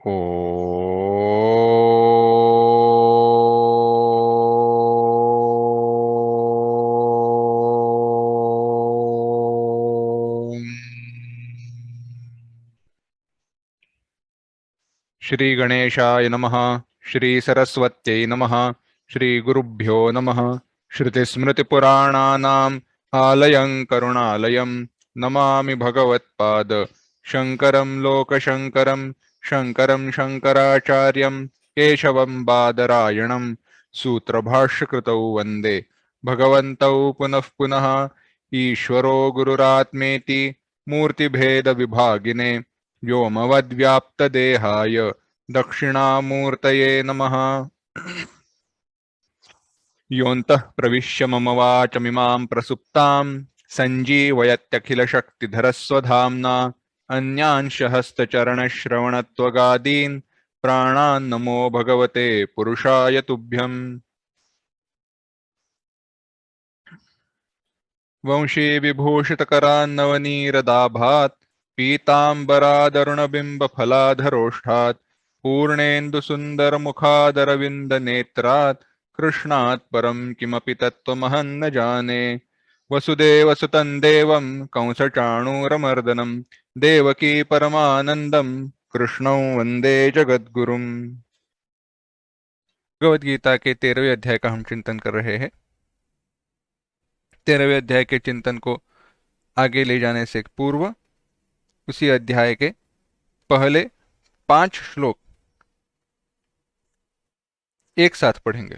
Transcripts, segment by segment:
ओ श्री गणेशाय नमः। श्री सरस्वत्यै नमः। श्री गुरुभ्यो नमः। श्रुतिस्मृतिपुराणानाम् आलयं करुणालयं नमामि भगवत्पाद शङ्करं लोकशङ्करं शङ्करं शङ्कराचार्यं केशवं बादरायणं सूत्रभाष्यकृतौ वन्दे भगवन्तौ पुनः पुनः। ईश्वरो गुरुरात्मेति मूर्तिभेदविभागिने व्योमवद्व्याप्तदेहाय दक्षिणामूर्तये नमः। योऽन्तः प्रविश्य मम वाचमिमां प्रसुप्तां सञ्जीवयत्यखिलशक्तिधरस्वधाम्ना अन्यांश हस्तचरणश्रवणत्वगादीन् प्राणान् नमो भगवते पुरुषाय तुभ्यम्। वंशी विभूषितकरान्नवनीरदाभात् पीताम्बरादरुणबिम्बफलाधरोष्ठात् पूर्णेन्दुसुन्दरमुखादरविन्दनेत्रात् कृष्णात् परं किमपि तत्त्वमहं न जाने। वसुदेवसुतं देवं कंसचाणूरमर्दनं देवकी परमानन्दं कृष्णं वन्दे जगद्गुरुम्। भगवद गीता के 13वें अध्याय का हम चिंतन कर रहे हैं। 13वें अध्याय के चिंतन को आगे ले जाने से पूर्व उसी अध्याय के पहले 5 श्लोक एक साथ पढ़ेंगे।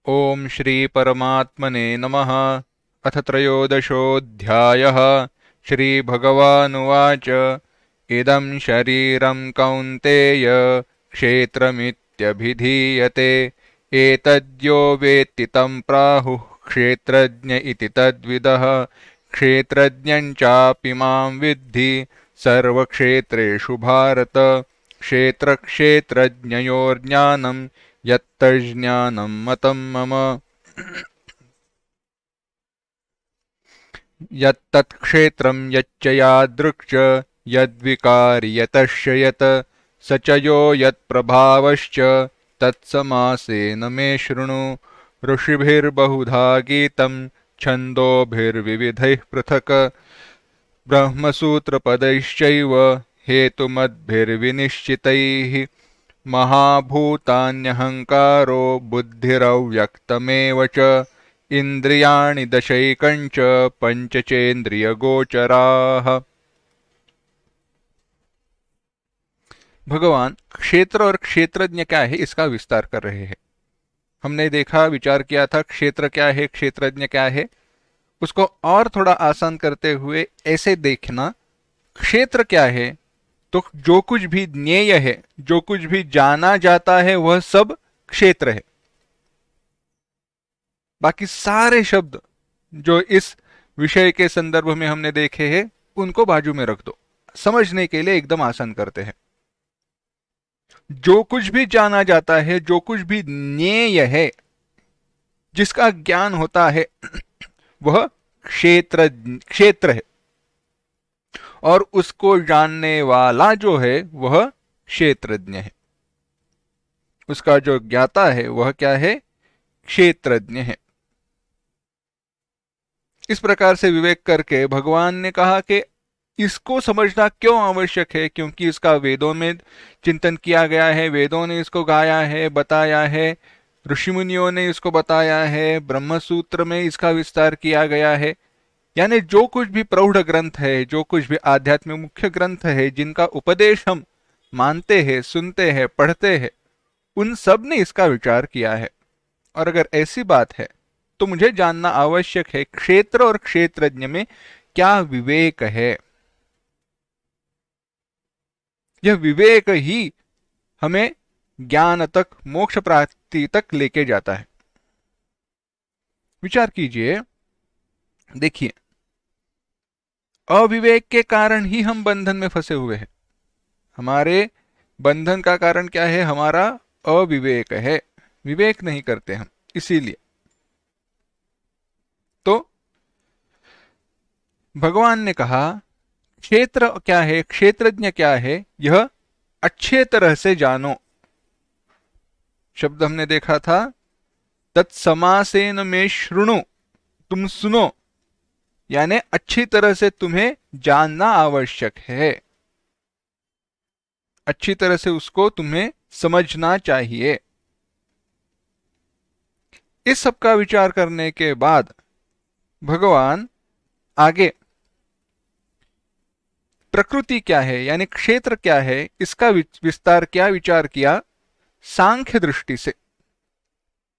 ओम श्री परमात्मने नमः। अथ त्रयोदशोऽध्यायः। श्री भगवानुवाच इदं शरीरं कौन्तेय क्षेत्रमित्यभिधीयते एतद्यो वेत्ति तं प्राहुः क्षेत्रज्ञ इति तद्विदः। क्षेत्रज्ञं चापि मां विद्धि सर्वक्षेत्रेषु भारत। क्षेत्रक्षेत्रज्ञयोर्ज्ञानं यत्तज्ज्ञानं मतं मम। यत्तत्क्षेत्रं यच्च यादृक् यद्विकारि यतश्च यत् स च यो यत्प्रभावश्च तत्समासेन मे शृणु। ऋषिभिर्बहुधा गीतं छन्दोभिर्विविधैः पृथक् ब्रह्मसूत्रपदैश्चैव हेतुमद्भिर्विनिश्चितैः। महाभूतान्यहङ्कारो बुद्धिरव्यक्तमेव च इन्द्रियाणि दशैकञ्च पञ्चचेन्द्रियगोचराः। भगवान क्षेत्र और क्षेत्रज्ञ क्या है इसका विस्तार कर रहे हैं। हमने देखा, विचार किया था क्षेत्र क्या है, क्षेत्रज्ञ क्या है। उसको और थोड़ा आसान करते हुए ऐसे देखना, क्षेत्र क्या है तो जो कुछ भी ज्ञेय है, जो कुछ भी जाना जाता है, वह सब क्षेत्र है। बाकी सारे शब्द जो इस विषय के संदर्भ में हमने देखे हैं उनको बाजू में रख दो, समझने के लिए एकदम आसान करते हैं। जो कुछ भी जाना जाता है, जो कुछ भी ज्ञेय है, जिसका ज्ञान होता है, वह क्षेत्र है। और उसको जानने वाला जो है वह क्षेत्रज्ञ है। उसका जो ज्ञाता है वह क्या है? क्षेत्रज्ञ है। इस प्रकार से विवेक करके भगवान ने कहा कि इसको समझना क्यों आवश्यक है, क्योंकि इसका वेदों में चिंतन किया गया है, वेदों ने इसको गाया है, बताया है, ऋषि मुनियों ने इसको बताया है, ब्रह्म सूत्र में इसका विस्तार किया गया है। यानी जो कुछ भी प्रौढ़ ग्रंथ है, जो कुछ भी आध्यात्मिक मुख्य ग्रंथ है, जिनका उपदेश हम मानते हैं, सुनते हैं, पढ़ते हैं, उन सब ने इसका विचार किया है। और अगर ऐसी बात है तो मुझे जानना आवश्यक है क्षेत्र और क्षेत्रज्ञ में क्या विवेक है। यह विवेक ही हमें ज्ञान तक, मोक्ष प्राप्ति तक लेके जाता है। विचार कीजिए, देखिए, अविवेक के कारण ही हम बंधन में फंसे हुए हैं। हमारे बंधन का कारण क्या है? हमारा अविवेक है। विवेक नहीं करते हम, इसीलिए। तो भगवान ने कहा क्षेत्र क्या है, क्षेत्रज्ञ क्या है, यह अच्छे तरह से जानो। शब्द हमने देखा था, तत्समासेन में शृणु, तुम सुनो, यानी अच्छी तरह से तुम्हें जानना आवश्यक है, अच्छी तरह से उसको तुम्हें समझना चाहिए। इस सब का विचार करने के बाद भगवान आगे प्रकृति क्या है यानी क्षेत्र क्या है इसका विस्तार क्या विचार किया, सांख्य दृष्टि से।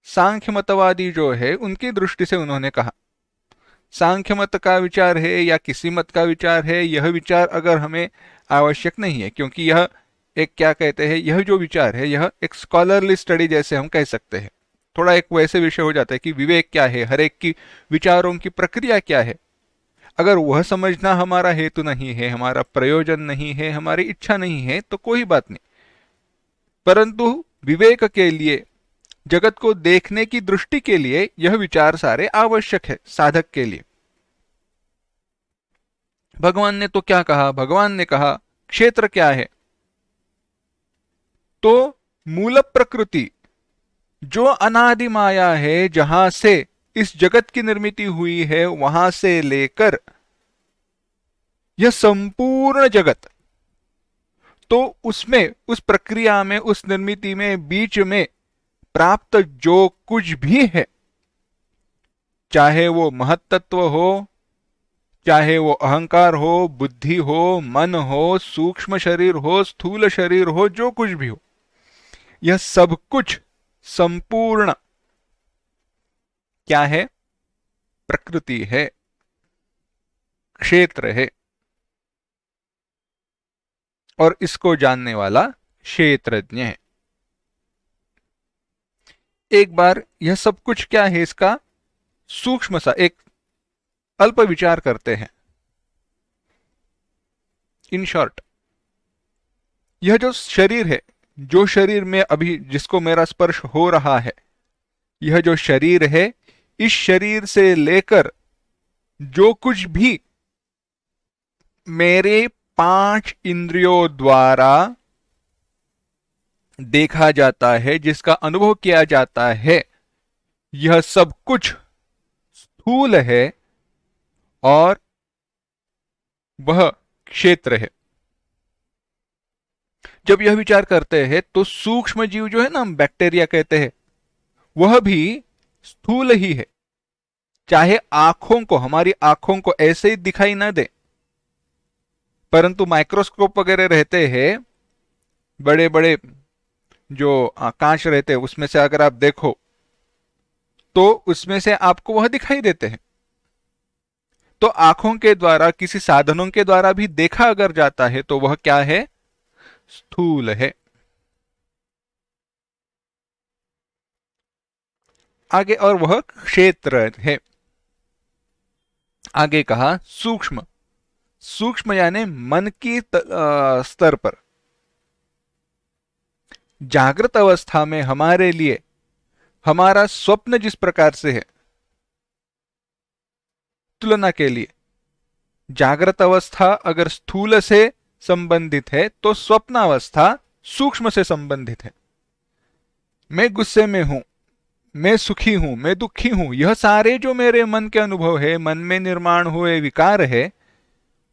सांख्य मतवादी जो है उनकी दृष्टि से उन्होंने कहा। सांख्य मत का विचार है या किसी मत का विचार है, यह विचार अगर हमें आवश्यक नहीं है, क्योंकि यह एक क्या कहते हैं, यह जो विचार है यह एक स्कॉलरली स्टडी जैसे हम कह सकते हैं। थोड़ा एक वैसे विषय हो जाता है कि विवेक क्या है, हर एक की विचारों की प्रक्रिया क्या है। अगर वह समझना हमारा हेतु नहीं है, हमारा प्रयोजन नहीं है, हमारी इच्छा नहीं है, तो कोई बात नहीं। परंतु विवेक के लिए, जगत को देखने की दृष्टि के लिए यह विचार सारे आवश्यक है साधक के लिए। भगवान ने तो क्या कहा, भगवान ने कहा क्षेत्र क्या है, तो मूल प्रकृति जो अनादि माया है, जहां से इस जगत की निर्मिति हुई है, वहां से लेकर यह संपूर्ण जगत, तो उसमें, उस प्रक्रिया में, उस निर्मिति में, बीच में प्राप्त जो कुछ भी है, चाहे वो महत्त्व हो, चाहे वो अहंकार हो, बुद्धि हो, मन हो, सूक्ष्म शरीर हो, स्थूल शरीर हो, जो कुछ भी हो, यह सब कुछ संपूर्ण क्या है, प्रकृति है, क्षेत्र है, और इसको जानने वाला क्षेत्रज्ञ है। एक बार यह सब कुछ क्या है इसका सूक्ष्म सा एक अल्प विचार करते हैं। इन शॉर्ट, यह जो शरीर है, जो शरीर में अभी जिसको मेरा स्पर्श हो रहा है, यह जो शरीर है, इस शरीर से लेकर जो कुछ भी मेरे 5 इंद्रियों द्वारा देखा जाता है, जिसका अनुभव किया जाता है, यह सब कुछ स्थूल है और वह क्षेत्र है। जब यह विचार करते हैं तो सूक्ष्म जीव जो है ना, हम बैक्टीरिया कहते हैं, वह भी स्थूल ही है। चाहे आंखों को, हमारी आंखों को ऐसे ही दिखाई ना दे, परंतु माइक्रोस्कोप वगैरह रहते हैं, बड़े बड़े जो कांच रहते हैं, उसमें से अगर आप देखो तो उसमें से आपको वह दिखाई देते हैं। तो आंखों के द्वारा, किसी साधनों के द्वारा भी देखा अगर जाता है तो वह क्या है, स्थूल है। आगे, और वह क्षेत्र है। आगे कहा सूक्ष्म, सूक्ष्म यानी मन की स्तर पर। जागृत अवस्था में हमारे लिए हमारा स्वप्न जिस प्रकार से है, तुलना के लिए जागृत अवस्था अगर स्थूल से संबंधित है तो स्वप्न अवस्था सूक्ष्म से संबंधित है। मैं गुस्से में हूं, मैं सुखी हूं, मैं दुखी हूं, यह सारे जो मेरे मन के अनुभव है, मन में निर्माण हुए विकार है,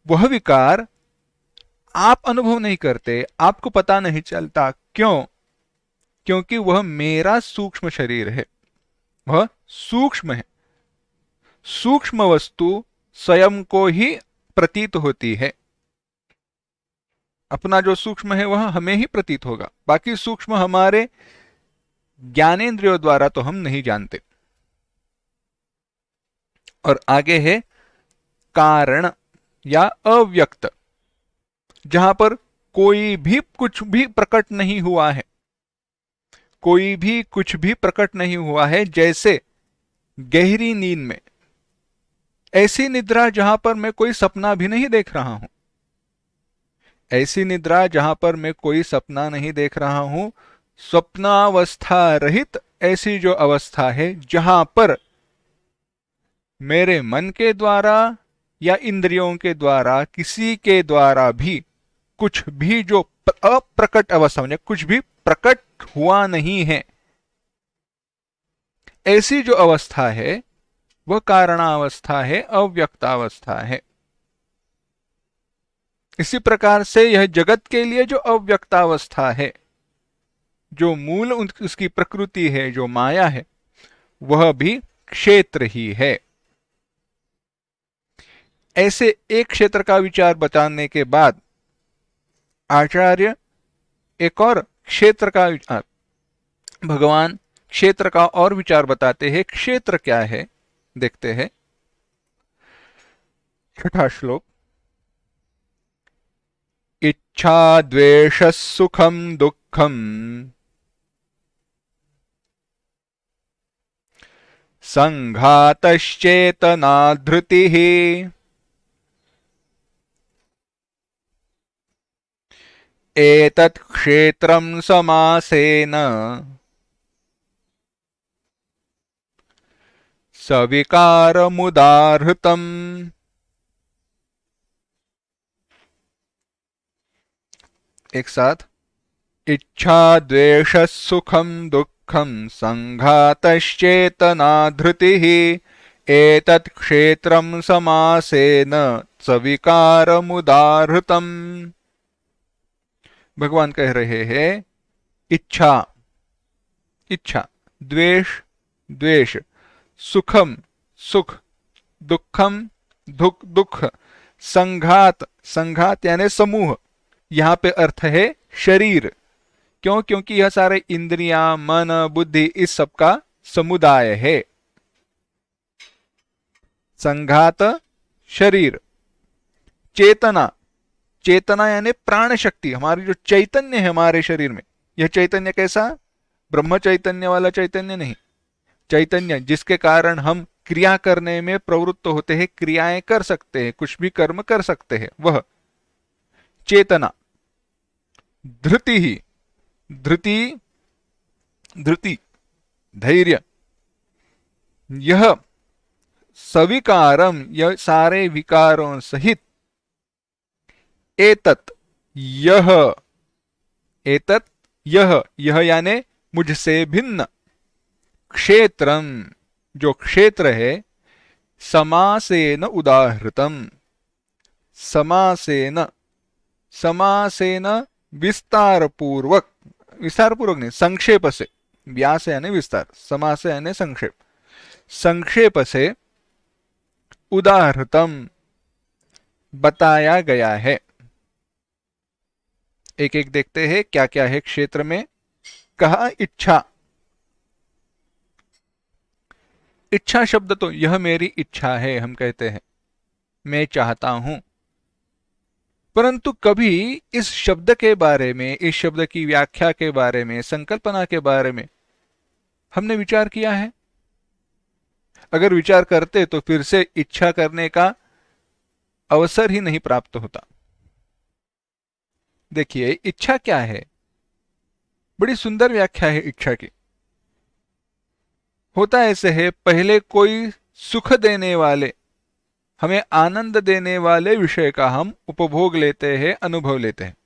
वह विकार आप अनुभव नहीं करते, आपको पता नहीं चलता। क्यों? क्योंकि वह मेरा सूक्ष्म शरीर है, वह सूक्ष्म है। सूक्ष्म वस्तु स्वयं को ही प्रतीत होती है। अपना जो सूक्ष्म है वह हमें ही प्रतीत होगा, बाकी सूक्ष्म हमारे ज्ञानेंद्रियों द्वारा तो हम नहीं जानते। और आगे है कारण या अव्यक्त, जहां पर कोई भी कुछ भी प्रकट नहीं हुआ है, कोई भी कुछ भी प्रकट नहीं हुआ है। जैसे गहरी नींद में, ऐसी निद्रा जहां पर मैं कोई सपना भी नहीं देख रहा हूं, ऐसी निद्रा जहां पर मैं कोई सपना नहीं देख रहा हूं, स्वप्नावस्था रहित ऐसी जो अवस्था है, जहां पर मेरे मन के द्वारा या इंद्रियों के द्वारा, किसी के द्वारा भी कुछ भी जो अप्रकट अवस्था में कुछ भी प्रकट हुआ नहीं है, ऐसी जो अवस्था है वह कारणावस्था है, अव्यक्तावस्था है। इसी प्रकार से यह जगत के लिए जो अव्यक्तावस्था है, जो मूल उसकी प्रकृति है, जो माया है, वह भी क्षेत्र ही है। ऐसे एक क्षेत्र का विचार बताने के बाद आचार्य एक और क्षेत्र का विचार, भगवान क्षेत्र का और विचार बताते हैं। क्षेत्र क्या है देखते हैं। 6वां श्लोक। इच्छा द्वेष सुखम दुखम संघातश्चेतना धृतिः एतत् क्षेत्रं समासेन सविकारमुदाहृतम्। एक साथ। इच्छा द्वेष सुखम दुखम संघातश्चेतना धृतिः एतत् क्षेत्रं समासेन सविकारमुदाहृतम्। भगवान कह रहे हैं इच्छा, इच्छा, द्वेष, द्वेष, सुखम, सुख, दुखम, दुख, दुख, संघात, संघात यानी समूह, यहां पे अर्थ है शरीर। क्यों? क्योंकि यह सारे इंद्रियां, मन, बुद्धि, इस सब का समुदाय है। संघात शरीर। चेतना, चेतना यानी प्राण शक्ति, हमारी जो चैतन्य है हमारे शरीर में, यह चैतन्य कैसा? ब्रह्म चैतन्य वाला चैतन्य नहीं, चैतन्य जिसके कारण हम क्रिया करने में प्रवृत्त होते हैं, क्रियाएं कर सकते हैं, कुछ भी कर्म कर सकते हैं, वह चेतना। धृति ही, धृति, धृति धैर्य, यह सविकारम, यह सारे विकारों सहित, एतत् यह, एतत् यह, यह यानी मुझसे भिन्न, क्षेत्रम जो क्षेत्र है, समासेन उदाहृतम, समासेन, समासेन विस्तार पूर्वक, विस्तार पूर्वक नहीं, संक्षेप से, व्यास यानी विस्तार, समास यानी संक्षेप, संक्षेप से उदाहृतम बताया गया है। एक एक देखते हैं क्या क्या है क्षेत्र में। कहा इच्छा, इच्छा शब्द तो यह मेरी इच्छा है, हम कहते हैं मैं चाहता हूं, परंतु कभी इस शब्द के बारे में, इस शब्द की व्याख्या के बारे में, संकल्पना के बारे में हमने विचार किया है? अगर विचार करते तो फिर से इच्छा करने का अवसर ही नहीं प्राप्त होता। देखिए इच्छा क्या है, बड़ी सुंदर व्याख्या है इच्छा की। होता ऐसे है, पहले कोई सुख देने वाले, हमें आनंद देने वाले विषय का हम उपभोग लेते हैं, अनुभव लेते हैं।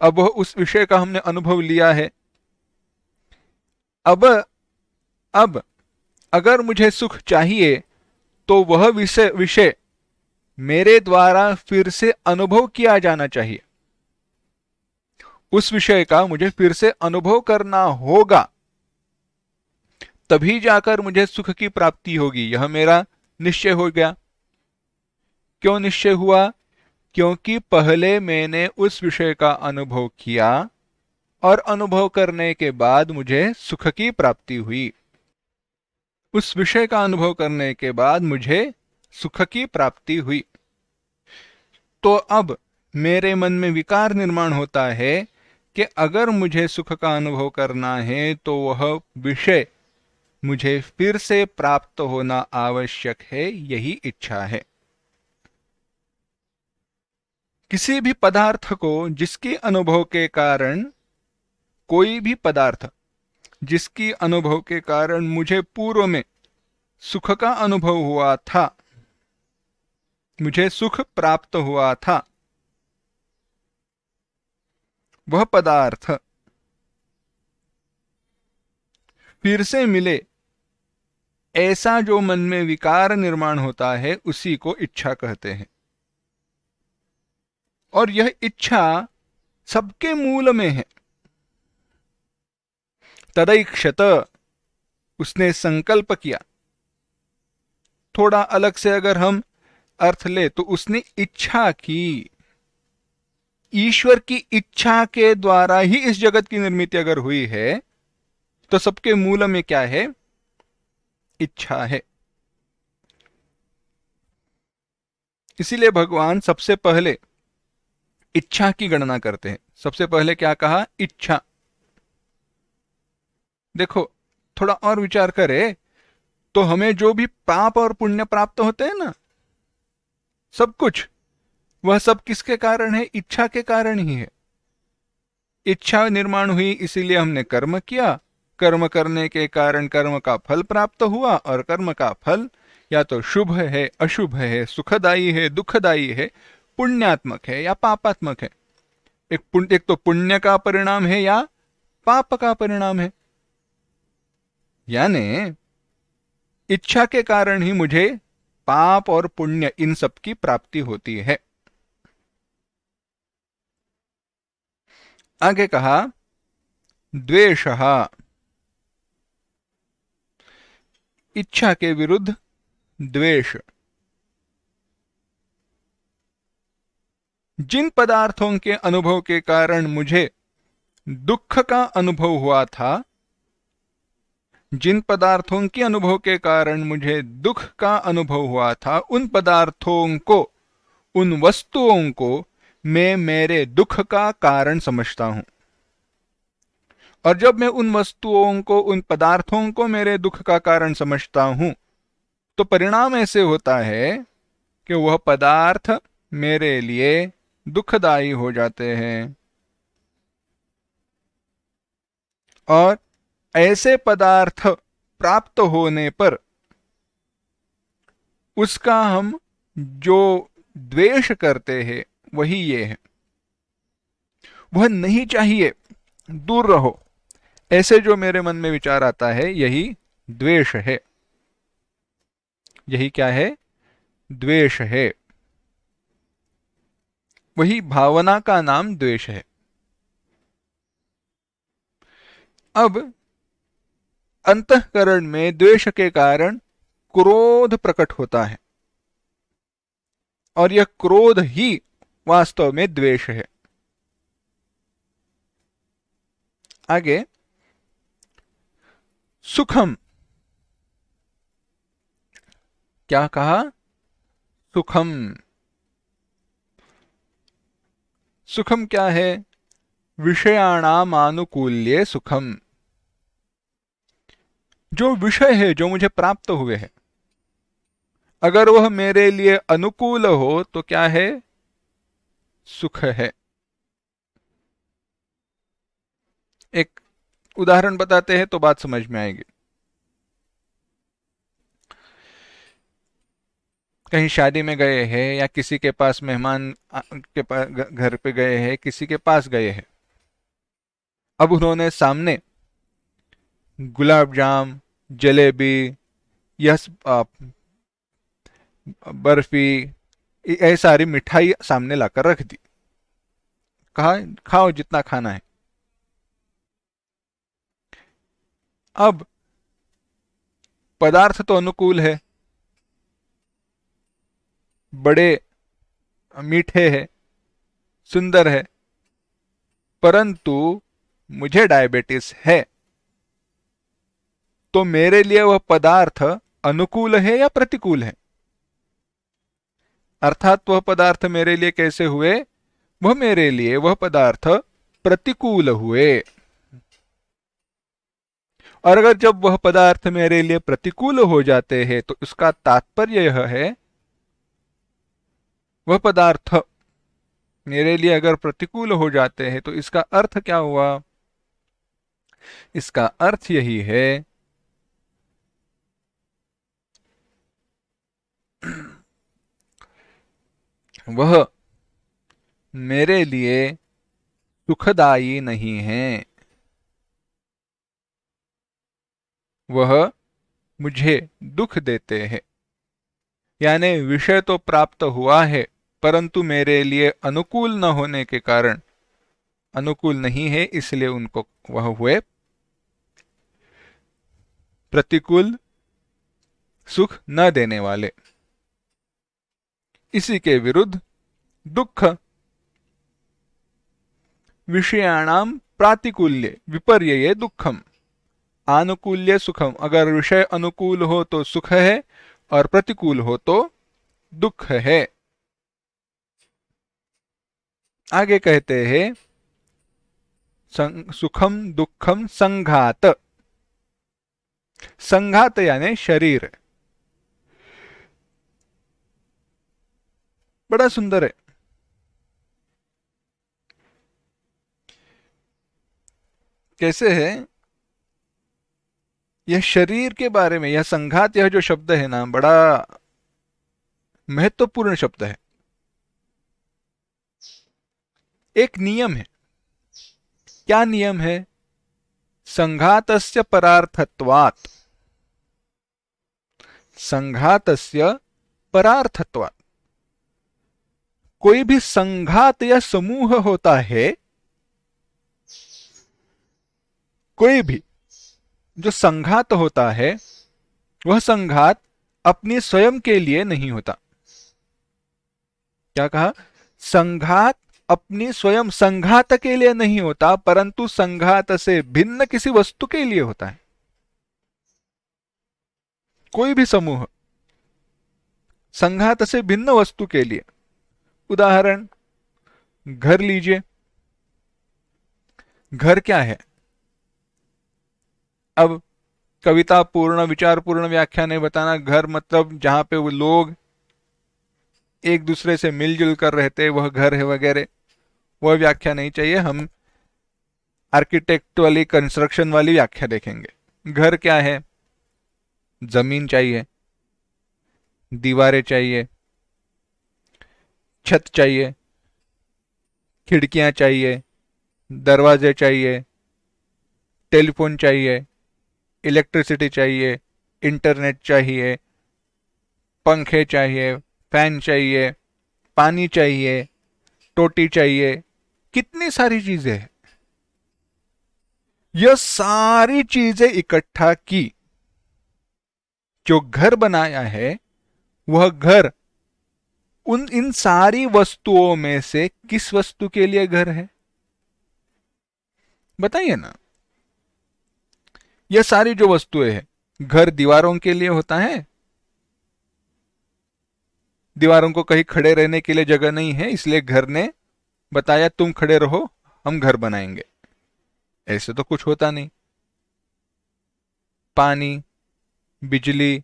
अब उस विषय का हमने अनुभव लिया है, अब अगर मुझे सुख चाहिए तो वह विषय मेरे द्वारा फिर से अनुभव किया जाना चाहिए, उस विषय का मुझे फिर से अनुभव करना होगा, तभी जाकर मुझे सुख की प्राप्ति होगी। यह मेरा निश्चय हो गया। क्यों निश्चय हुआ? क्योंकि पहले मैंने उस विषय का अनुभव किया और अनुभव करने के बाद मुझे सुख की प्राप्ति हुई। उस विषय का अनुभव करने के बाद मुझे सुख की प्राप्ति हुई। तो अब मेरे मन में विकार निर्माण होता है कि अगर मुझे सुख का अनुभव करना है तो वह विषय मुझे फिर से प्राप्त होना आवश्यक है, यही इच्छा है। किसी भी पदार्थ को जिसके अनुभव के कारण, कोई भी पदार्थ जिसकी अनुभव के कारण मुझे पूर्व में सुख का अनुभव हुआ था, मुझे सुख प्राप्त हुआ था, वह पदार्थ फिर से मिले, ऐसा जो मन में विकार निर्माण होता है उसी को इच्छा कहते हैं। और यह इच्छा सबके मूल में है। तदैक्षत, उसने संकल्प किया। थोड़ा अलग से अगर हम अर्थ ले तो उसने इच्छा की। ईश्वर की इच्छा के द्वारा ही इस जगत की निर्मिति अगर हुई है तो सबके मूल में क्या है? इच्छा है। इसीलिए भगवान सबसे पहले इच्छा की गणना करते हैं। सबसे पहले क्या कहा? इच्छा। देखो, थोड़ा और विचार करें तो हमें जो भी पाप और पुण्य प्राप्त होते हैं ना, सब कुछ, वह सब किसके कारण है? इच्छा के कारण ही है। इच्छा निर्माण हुई, इसीलिए हमने कर्म किया। कर्म करने के कारण कर्म का फल प्राप्त हुआ, और कर्म का फल या तो शुभ है, अशुभ है, सुखदायी है, दुखदायी है, पुण्यात्मक है या पापात्मक है। एक तो पुण्य का परिणाम है या पाप का परिणाम है। यानी इच्छा के कारण ही मुझे पाप और पुण्य इन सब की प्राप्ति होती है। आगे कहा द्वेषः, इच्छा के विरुद्ध द्वेष। जिन पदार्थों के अनुभव के कारण मुझे दुख का अनुभव हुआ था, जिन पदार्थों के अनुभव के कारण मुझे दुख का अनुभव हुआ था, उन पदार्थों को, उन वस्तुओं को मैं मेरे दुख का कारण समझता हूं। और जब मैं उन वस्तुओं को, उन पदार्थों को मेरे दुख का कारण समझता हूं, तो परिणाम ऐसे होता है कि वह पदार्थ मेरे लिए दुखदायी हो जाते हैं। और ऐसे पदार्थ प्राप्त होने पर उसका हम जो द्वेष करते हैं वही ये है। वह नहीं चाहिए, दूर रहो, ऐसे जो मेरे मन में विचार आता है, यही द्वेष है। यही क्या है? द्वेष है। वही भावना का नाम द्वेष है। अब अंतःकरण में द्वेष के कारण क्रोध प्रकट होता है, और यह क्रोध ही वास्तव में द्वेष है। आगे सुखम, क्या कहा? सुखम। सुखम क्या है? विषयाणामानुकूल्ये सुखम। जो विषय है, जो मुझे प्राप्त हुए हैं, अगर वह मेरे लिए अनुकूल हो तो क्या है? सुख है। एक उदाहरण बताते हैं तो बात समझ में आएगी। कहीं शादी में गए हैं या किसी के पास मेहमान के पास, घर पे गए हैं, किसी के पास गए हैं। अब उन्होंने सामने गुलाब जाम, जलेबी, यस, बर्फी, ये सारी मिठाई सामने लाकर रख दी। कहा खाओ जितना खाना है। अब पदार्थ तो अनुकूल है, बड़े मीठे हैं, सुंदर है, परंतु मुझे डायबिटीज है, तो मेरे लिए वह पदार्थ अनुकूल है या प्रतिकूल है? अर्थात वह पदार्थ मेरे लिए कैसे हुए? वह मेरे लिए, वह पदार्थ प्रतिकूल हुए। और अगर जब वह पदार्थ मेरे लिए प्रतिकूल हो जाते हैं तो उसका तात्पर्य यह है, वह पदार्थ मेरे लिए अगर प्रतिकूल हो जाते हैं तो इसका अर्थ क्या हुआ? इसका अर्थ यही है वह मेरे लिए सुखदायी नहीं है, वह मुझे दुख देते हैं। यानी विषय तो प्राप्त हुआ है, परंतु मेरे लिए अनुकूल न होने के कारण, अनुकूल नहीं है इसलिए उनको वह हुए प्रतिकूल, सुख न देने वाले। इसी के विरुद्ध दुख विषयाणाम प्रातिकूल्य विपर्यये दुखम, आनुकूल्य सुखम। अगर विषय अनुकूल हो तो सुख है और प्रतिकूल हो तो दुख है। आगे कहते हैं सुखम दुखम संघात। संघात यानी शरीर। बड़ा सुंदर है। कैसे है यह शरीर के बारे में, यह संघात, यह जो शब्द है ना, बड़ा महत्वपूर्ण शब्द है। एक नियम है। क्या नियम है? संघातस्य परार्थत्वात्, संघातस्य परार्थत्वात्। कोई भी संघात या समूह होता है, कोई भी जो संघात होता है, वह संघात अपनी स्वयं के लिए नहीं होता। क्या कहा? संघात अपनी स्वयं संघात के लिए नहीं होता, परंतु संघात से भिन्न किसी वस्तु के लिए होता है। कोई भी समूह संघात से भिन्न वस्तु के लिए। उदाहरण, घर लीजिए। घर क्या है? अब कविता पूर्ण विचार पूर्ण व्याख्या नहीं बताना। घर मतलब जहां पे वो लोग एक दूसरे से मिलजुल कर रहते, वह घर है वगैरह, वह व्याख्या नहीं चाहिए। हम आर्किटेक्ट वाली, कंस्ट्रक्शन वाली व्याख्या देखेंगे। घर क्या है? जमीन चाहिए, दीवारें चाहिए, छत चाहिए, खिड़कियां चाहिए, दरवाजे चाहिए, टेलीफोन चाहिए, इलेक्ट्रिसिटी चाहिए, इंटरनेट चाहिए, पंखे चाहिए, फैन चाहिए, पानी चाहिए, टोटी चाहिए। कितनी सारी चीजें हैं। यह सारी चीजें इकट्ठा की जो घर बनाया है, वह घर इन सारी वस्तुओं में से किस वस्तु के लिए घर है? बताइए ना। यह सारी जो वस्तुएं हैं, घर दीवारों के लिए होता है। दीवारों को कहीं खड़े रहने के लिए जगह नहीं है, इसलिए घर ने बताया तुम खड़े रहो, हम घर बनाएंगे। ऐसे तो कुछ होता नहीं। पानी, बिजली,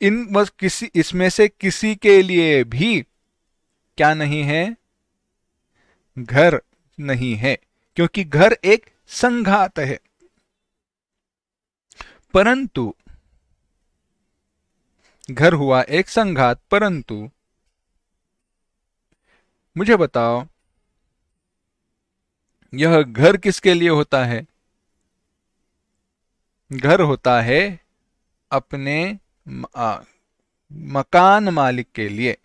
इन बस किसी इसमें से किसी के लिए भी क्या नहीं है? घर नहीं है, क्योंकि घर एक संघात है। परंतु घर हुआ एक संघात, परंतु मुझे बताओ, यह घर किसके लिए होता है? घर होता है अपने मकान मालिक के लिए।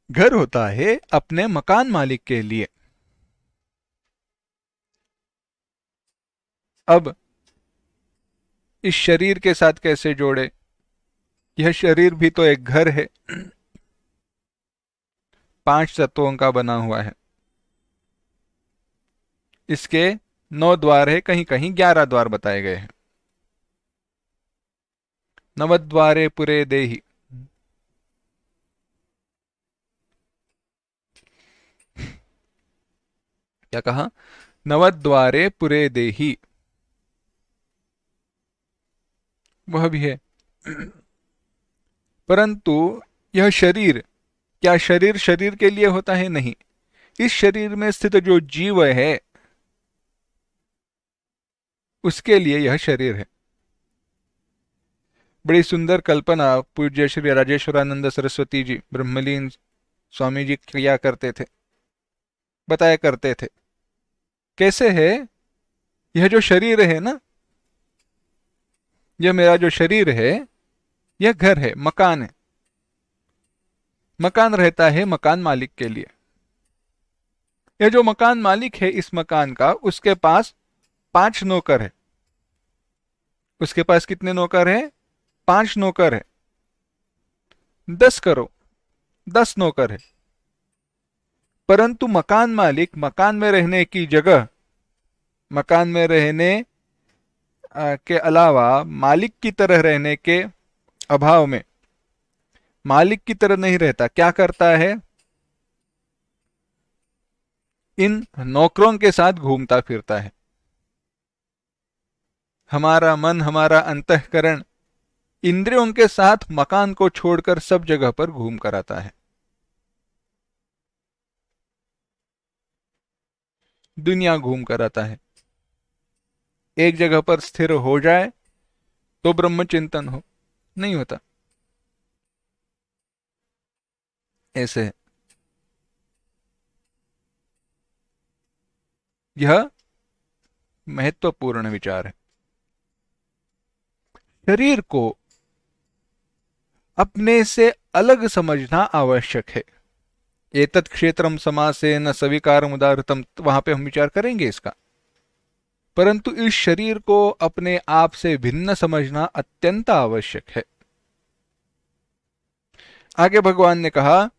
घर होता है अपने मकान मालिक के लिए। अब इस शरीर के साथ कैसे जोड़े? यह शरीर भी तो एक घर है, 5 तत्वों का बना हुआ है। इसके 9 द्वार है, कहीं कहीं 11 द्वार बताए गए हैं। नवद्वारे पुरे देहि। क्या कहा? नवद्वारे पुरे देहि, वह भी है। परंतु यह शरीर, क्या शरीर शरीर के लिए होता है? नहीं। इस शरीर में स्थित जो जीव है, उसके लिए यह शरीर है। बड़ी सुंदर कल्पना पूज्य श्री राजेश्वरानंद सरस्वती जी ब्रह्मलीन स्वामी जी किया करते थे, बताया करते थे। कैसे है, यह जो शरीर है ना, यह मेरा जो शरीर है, यह घर है, मकान है। मकान रहता है मकान मालिक के लिए। यह जो मकान मालिक है इस मकान का, उसके पास 5 नौकर है। उसके पास कितने नौकर हैं? 5 नौकर है। 10 करो, 10 नौकर है। परंतु मकान मालिक मकान में रहने की जगह, मकान में रहने के अलावा मालिक की तरह रहने के अभाव में, मालिक की तरह नहीं रहता। क्या करता है? इन नौकरों के साथ घूमता फिरता है। हमारा मन, हमारा अंतःकरण इंद्रियों के साथ मकान को छोड़कर सब जगह पर घूम कर आता है। दुनिया घूम कर आता है। एक जगह पर स्थिर हो जाए तो ब्रह्म चिंतन हो, नहीं होता। ऐसे है। यह महत्वपूर्ण विचार है। शरीर को अपने से अलग समझना आवश्यक है। एतत् क्षेत्रम समासेन सविकारम उदाहृतम, वहां पे हम विचार करेंगे इसका। परंतु इस शरीर को अपने आप से भिन्न समझना अत्यंत आवश्यक है। आगे भगवान ने कहा,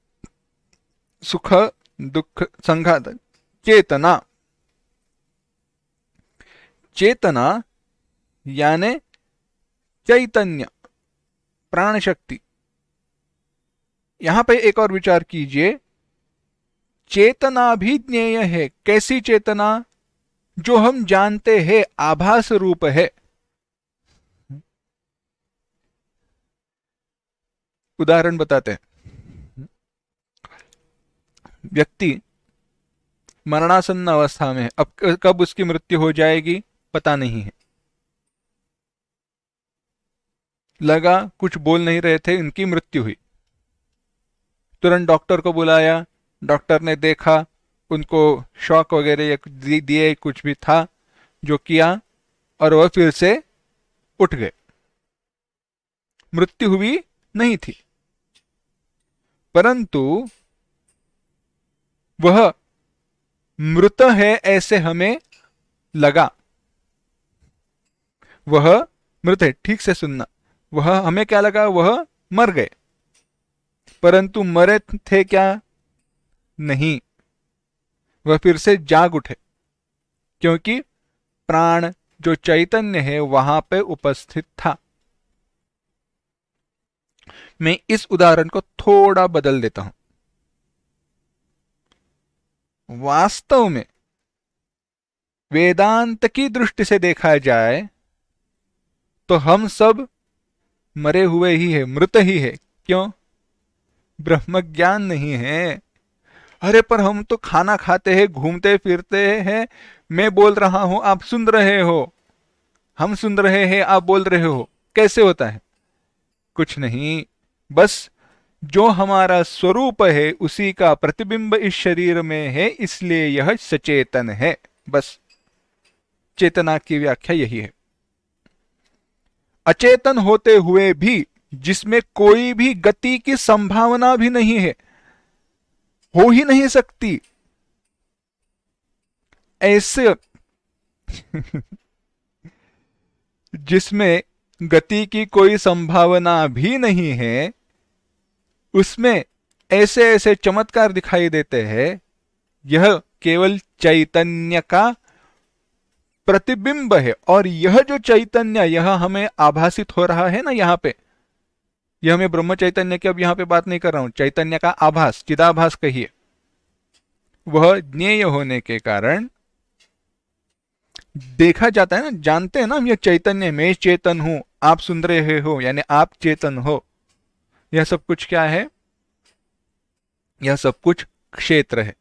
सुख दुख संघात चेतना। चेतना यानी चैतन्य, प्राण शक्ति। यहां पे एक और विचार कीजिए, चेतना भी ज्ञेय है। कैसी चेतना? जो हम जानते हैं आभास रूप है। उदाहरण बताते हैं। व्यक्ति मरणासन्न अवस्था में है, अब कब उसकी मृत्यु हो जाएगी पता नहीं है। लगा कुछ बोल नहीं रहे थे, इनकी मृत्यु हुई। तुरंत डॉक्टर को बुलाया, डॉक्टर ने देखा, उनको शॉक वगैरह या दिए, कुछ भी था जो किया, और वह फिर से उठ गए। मृत्यु हुई नहीं थी, परंतु वह मृत है ऐसे हमें लगा। वह मृत है, ठीक से सुनना। वह हमें क्या लगा? वह मर गए। परंतु मरे थे क्या? नहीं, वह फिर से जाग उठे, क्योंकि प्राण जो चैतन्य है वहां पे उपस्थित था। मैं इस उदाहरण को थोड़ा बदल देता हूं। वास्तव में वेदांत की दृष्टि से देखा जाए तो हम सब मरे हुए ही है, मृत ही है। क्यों? ब्रह्म ज्ञान नहीं है। अरे पर हम तो खाना खाते हैं, घूमते फिरते हैं, मैं बोल रहा हूं आप सुन रहे हो, हम सुन रहे हैं आप बोल रहे हो। कैसे होता है? कुछ नहीं, बस जो हमारा स्वरूप है उसी का प्रतिबिंब इस शरीर में है, इसलिए यह सचेतन है। बस चेतना की व्याख्या यही है। अचेतन होते हुए भी, जिसमें कोई भी गति की संभावना भी नहीं है, हो ही नहीं सकती, ऐसे जिसमें गति की कोई संभावना भी नहीं है, उसमें ऐसे ऐसे चमत्कार दिखाई देते हैं। यह केवल चैतन्य का प्रतिबिंब है। और यह जो चैतन्य, यह हमें आभासित हो रहा है ना यहाँ पे, यह मैं ब्रह्म चैतन्य की अब यहाँ पे बात नहीं कर रहा हूं, चैतन्य का आभास, चिदाभास कहिए, वह ज्ञेय होने के कारण देखा जाता है ना, जानते हैं ना हम, यह चैतन्य, मैं चेतन हूं, आप सुन रहे हो यानी आप चेतन हो। यह सब कुछ क्या है? यह सब कुछ क्षेत्र है।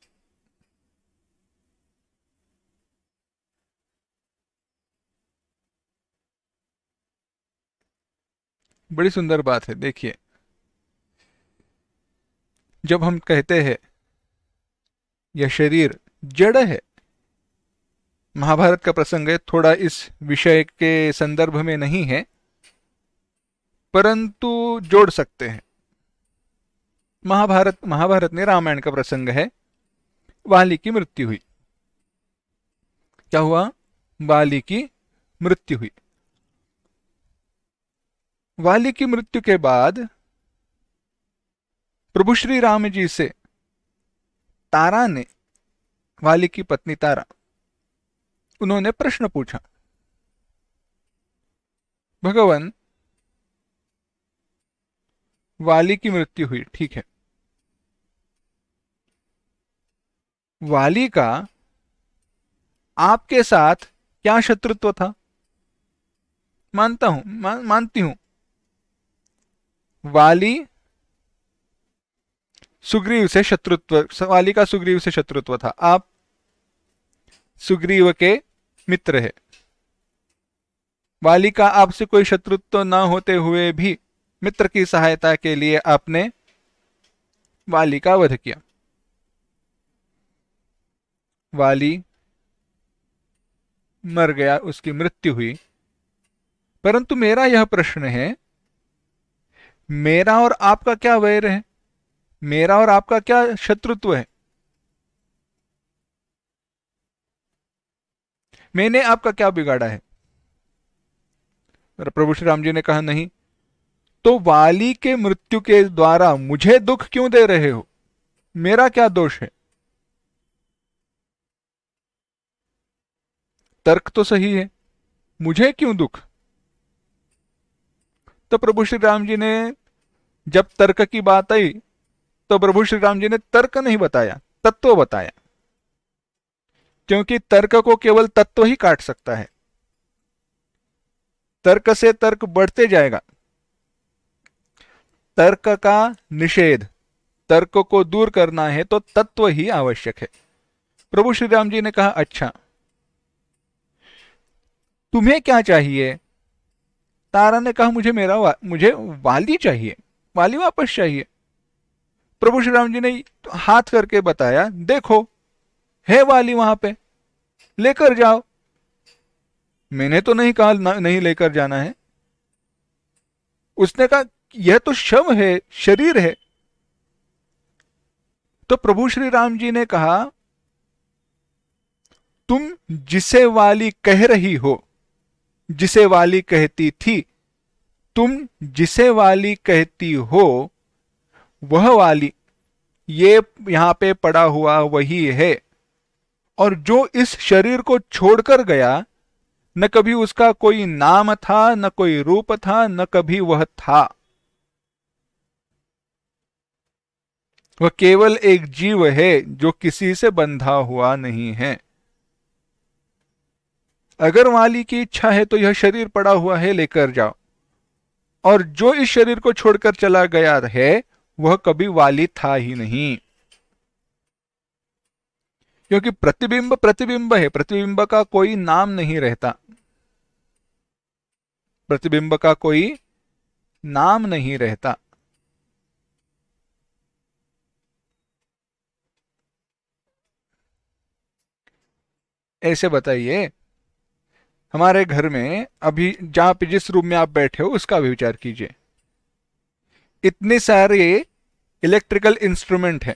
बड़ी सुंदर बात है। देखिए, जब हम कहते हैं यह शरीर जड़ है, महाभारत का प्रसंग है, थोड़ा इस विषय के संदर्भ में नहीं है, परंतु जोड़ सकते हैं। महाभारत महाभारत ने रामायण का प्रसंग है। वाली की मृत्यु हुई। क्या हुआ? वाली की मृत्यु हुई। वाली की मृत्यु के बाद प्रभु श्री राम जी से तारा ने, वाली की पत्नी तारा, उन्होंने प्रश्न पूछा, भगवान, वाली की मृत्यु हुई, ठीक है, वाली का आपके साथ क्या शत्रुत्व था? मानता हूं, मानती हूं, वाली सुग्रीव से शत्रुत्व, वाली का सुग्रीव से शत्रुत्व था। आप सुग्रीव के मित्र है। वाली का आपसे कोई शत्रुत्व न होते हुए भी मित्र की सहायता के लिए आपने वाली का वध किया। वाली मर गया, उसकी मृत्यु हुई। परंतु मेरा यह प्रश्न है, मेरा और आपका क्या वैर है? मेरा और आपका क्या शत्रुत्व है? मैंने आपका क्या बिगाड़ा है? प्रभु श्री राम जी ने कहा, नहीं। तो वाली के मृत्यु के द्वारा मुझे दुख क्यों दे रहे हो? मेरा क्या दोष है? तर्क तो सही है, मुझे क्यों दुख? तो प्रभु श्री राम जी ने जब तर्क की बात आई, तो प्रभु श्री राम जी ने तर्क नहीं बताया, तत्व बताया। क्योंकि तर्क को केवल तत्व ही काट सकता है। तर्क से तर्क बढ़ते जाएगा। तर्क का निषेध, तर्क को दूर करना है तो तत्व ही आवश्यक है। प्रभु श्री राम जी ने कहा, अच्छा, तुम्हें क्या चाहिए? तारा ने कहा, मुझे वाली चाहिए, वाली वापस चाहिए। प्रभु श्री राम जी ने हाथ करके बताया, देखो है वाली वहां पे, लेकर जाओ। मैंने तो नहीं कहा नहीं लेकर जाना है। उसने कहा, यह तो शव है, शरीर है। तो प्रभु श्री राम जी ने कहा, तुम जिसे वाली कह रही हो, जिसे वाली कहती थी, तुम जिसे वाली कहती हो वह वाली ये यहां पे पड़ा हुआ वही है। और जो इस शरीर को छोड़कर गया, न कभी उसका कोई नाम था, न कोई रूप था, न कभी वह था। वह केवल एक जीव है जो किसी से बंधा हुआ नहीं है। अगर वाली की इच्छा है तो यह शरीर पड़ा हुआ है, लेकर जाओ। और जो इस शरीर को छोड़कर चला गया है वह कभी वाली था ही नहीं। क्योंकि प्रतिबिंब प्रतिबिंब है, प्रतिबिंब का कोई नाम नहीं रहता, प्रतिबिंब का कोई नाम नहीं रहता। ऐसे बताइए, हमारे घर में अभी जहां पे जिस रूम में आप बैठे हो उसका भी विचार कीजिए। इतने सारे इलेक्ट्रिकल इंस्ट्रूमेंट हैं,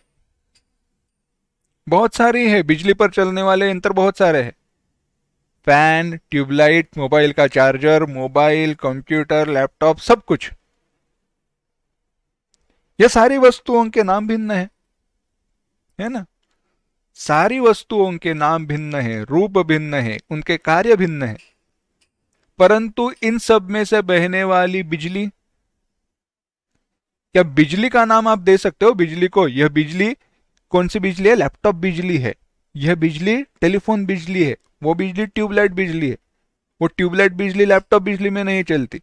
बहुत सारी है, बिजली पर चलने वाले यंत्र बहुत सारे हैं। फैन, ट्यूबलाइट, मोबाइल का चार्जर, मोबाइल, कंप्यूटर, लैपटॉप, सब कुछ। ये सारी वस्तुओं के नाम भिन्न है ना? सारी वस्तुओं के नाम भिन्न है, रूप भिन्न है, उनके कार्य भिन्न है। परंतु इन सब में से बहने वाली बिजली, क्या बिजली का नाम आप दे सकते हो बिजली को? यह बिजली कौन सी बिजली है? लैपटॉप बिजली है। यह बिजली टेलीफोन बिजली है। वो बिजली ट्यूबलाइट बिजली है। वो ट्यूबलाइट बिजली लैपटॉप बिजली में नहीं चलती।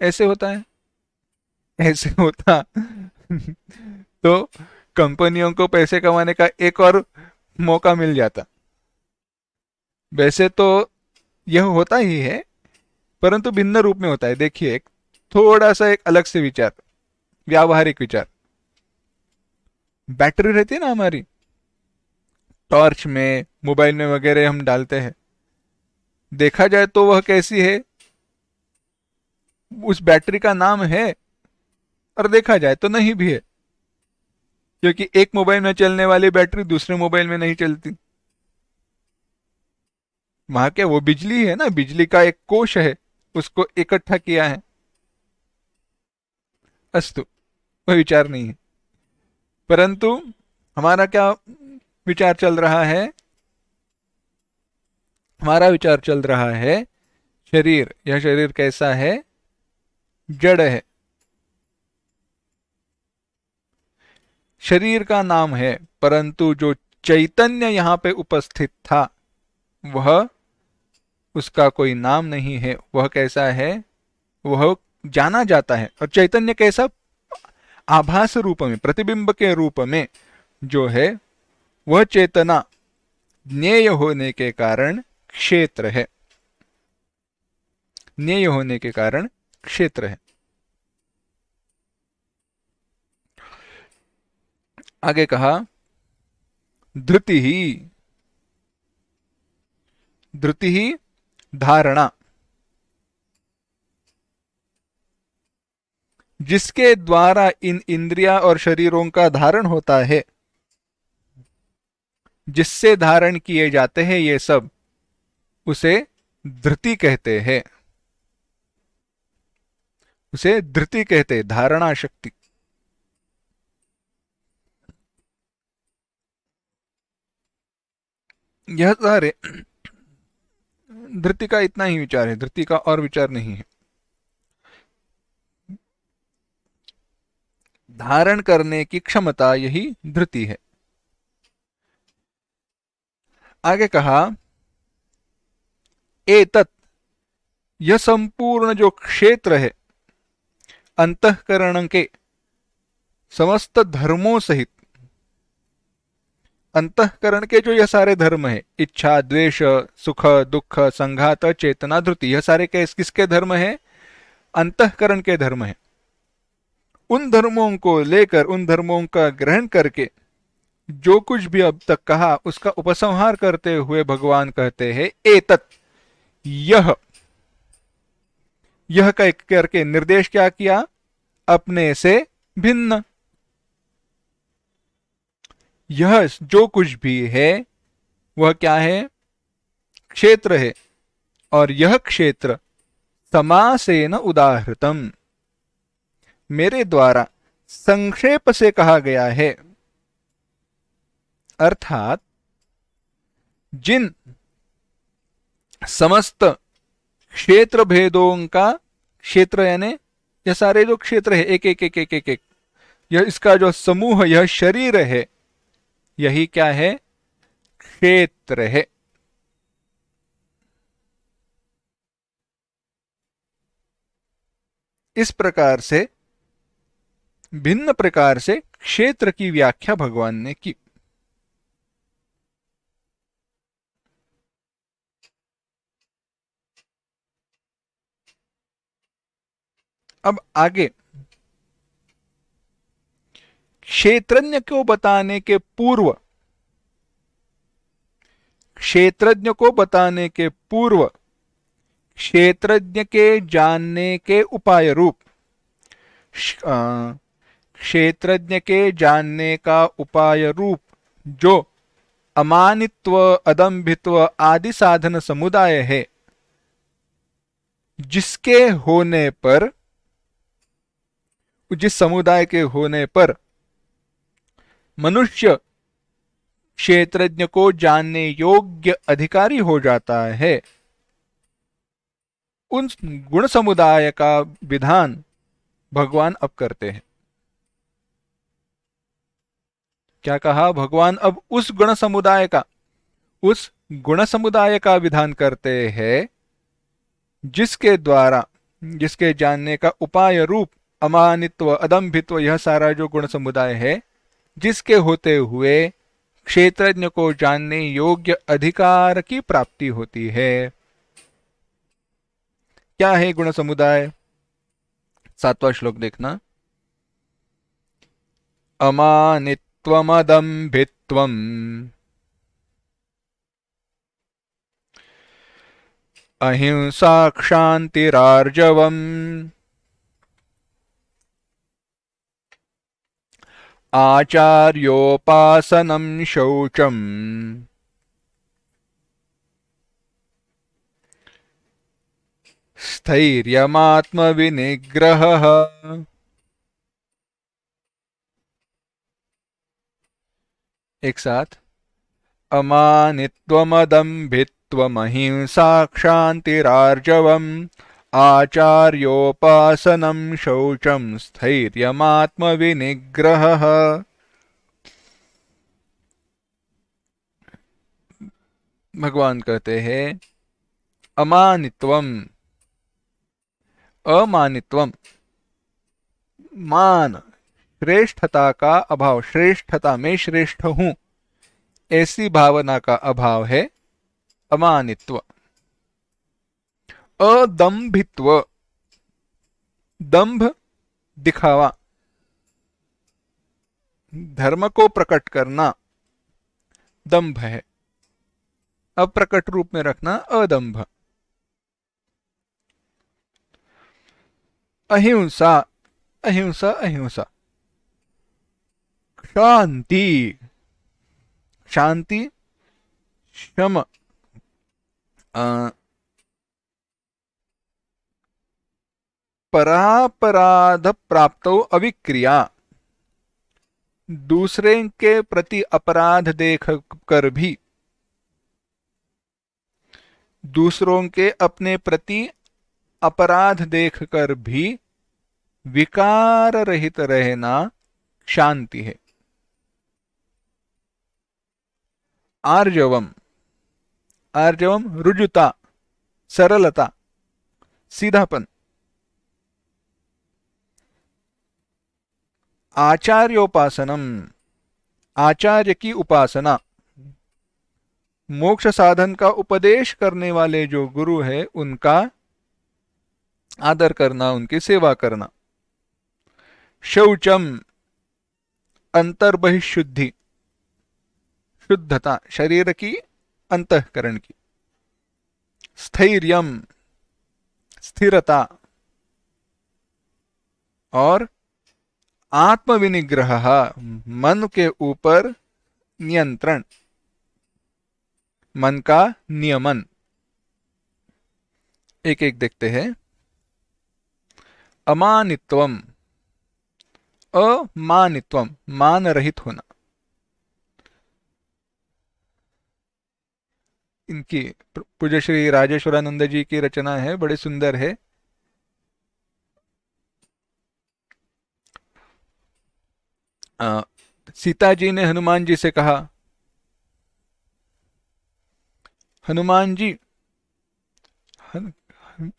ऐसे होता है? ऐसे होता तो कंपनियों को पैसे कमाने का एक और मौका मिल जाता। वैसे तो यह होता ही है, परंतु भिन्न रूप में होता है। देखिए, थोड़ा सा एक अलग से विचार, व्यावहारिक विचार। बैटरी रहती है ना हमारी, टॉर्च में, मोबाइल में वगैरह हम डालते हैं, देखा जाए तो वह कैसी है, उस बैटरी का नाम है, और देखा जाए तो नहीं भी है, क्योंकि एक मोबाइल में चलने वाली बैटरी दूसरे मोबाइल में नहीं चलती। वहां क्या वो बिजली है ना, बिजली का एक कोश है, उसको इकट्ठा किया है। अस्तु, वह विचार नहीं है। परंतु हमारा क्या विचार चल रहा है? हमारा विचार चल रहा है शरीर। यह शरीर कैसा है? जड़ है। शरीर का नाम है, परंतु जो चैतन्य यहाँ पे उपस्थित था वह, उसका कोई नाम नहीं है। वह कैसा है? वह जाना जाता है। और चैतन्य कैसा? आभास रूप में, प्रतिबिंब के रूप में जो है, वह चेतना ज्ञेय होने के कारण क्षेत्र है। ज्ञेय होने के कारण क्षेत्र है। आगे कहा धृति ही, धृति ही धारणा, जिसके द्वारा इन इंद्रिया और शरीरों का धारण होता है, जिससे धारण किए जाते हैं ये सब, उसे धृति कहते हैं। उसे धृति कहते हैं, धारणा शक्ति। यह सारे धृति का इतना ही विचार है, धृति का और विचार नहीं है। धारण करने की क्षमता, यही धृति है। आगे कहा एतत्, यह संपूर्ण जो क्षेत्र है अंतःकरण के समस्त धर्मों सहित, अंतःकरण के जो यह सारे धर्म है, इच्छा, द्वेष, सुख, दुख, संघात, चेतना, धृति, यह सारे किसके धर्म है? अंतःकरण के धर्म है। उन धर्मों को लेकर, उन धर्मों का ग्रहण करके जो कुछ भी अब तक कहा उसका उपसंहार करते हुए भगवान कहते हैं एतत्, यह करके निर्देश क्या किया? अपने से भिन्न। यह जो कुछ भी है वह क्या है? क्षेत्र है। और यह क्षेत्र समासेन उदाहृतम, मेरे द्वारा संक्षेप से कहा गया है। अर्थात जिन समस्त क्षेत्र भेदों का, क्षेत्र यानी यह सारे जो क्षेत्र है, एक एक एक एक एक एक, यह इसका जो समूह, यह शरीर है, यही क्या है? क्षेत्र है। इस प्रकार से, भिन्न प्रकार से क्षेत्र की व्याख्या भगवान ने की। अब आगे क्षेत्रज्ञ को बताने के पूर्व, क्षेत्रज्ञ को बताने के पूर्व क्षेत्रज्ञ के जानने के उपाय रूप, क्षेत्रज्ञ के जानने का उपाय रूप जो अमानित्व, अदम्भित्व आदि साधन समुदाय है, जिसके होने पर, जिस समुदाय के होने पर मनुष्य क्षेत्रज्ञ को जानने योग्य अधिकारी हो जाता है, उन गुण समुदाय का विधान भगवान अब करते हैं। क्या कहा भगवान? अब उस गुण समुदाय का, उस गुण समुदाय का विधान करते हैं जिसके द्वारा, जिसके जानने का उपाय रूप अमानित्व, अदम्भित्व, यह सारा जो गुण समुदाय है, जिसके होते हुए क्षेत्रज्ञ को जानने योग्य अधिकार की प्राप्ति होती है। क्या है गुण समुदाय? 7वां श्लोक देखना। अमानित्वमदम्भित्वम् अहिंसा क्षान्तिरार्जवम् आचार्योपासनं शौचम् स्थैर्यमात्मविनिग्रहः। एक साथ। अमानित्वमदम्भित्वमहिंसा क्षान्तिरार्जवम् आचार्योपासनं शौचं स्थैर्यमात्मविनिग्रहः। भगवान कहते हैं अमानित्वम, अमानित्वम, मान, श्रेष्ठता का अभाव, श्रेष्ठता, मैं श्रेष्ठ हूं ऐसी भावना का अभाव है अमानित्व। अदम्भित्व, दंभ दिखावा, धर्म को प्रकट करना दंभ है, अप्रकट रूप में रखना अदंभ। अहिंसा, अहिंसा, अहिंसा। शांति, शांति, शम, परापराध प्राप्तो अविक्रिया, दूसरे के प्रति अपराध देख कर भी, दूसरों के अपने प्रति अपराध देखकर भी विकार रहित रहना शांति है। आर्जवम, आर्जवम रुजुता, सरलता, सीधापन। आचार्योपासनम, आचार्य की उपासना, मोक्ष साधन का उपदेश करने वाले जो गुरु है उनका आदर करना, उनकी सेवा करना। शौचम, अंतर्बहिशुद्धि, शुद्धता, शरीर की, अंतःकरण की। स्थैर्यम, स्थिरता, और आत्मविनिग्रह, मन के ऊपर नियंत्रण, मन का नियमन। एक एक देखते हैं। अमानित्वम, अमानित्वम, मान रहित होना। इनकी पूज्य श्री राजेश्वरानंद जी की रचना है, बड़ी सुंदर है। सीता जी ने हनुमान जी से कहा, हनुमान जी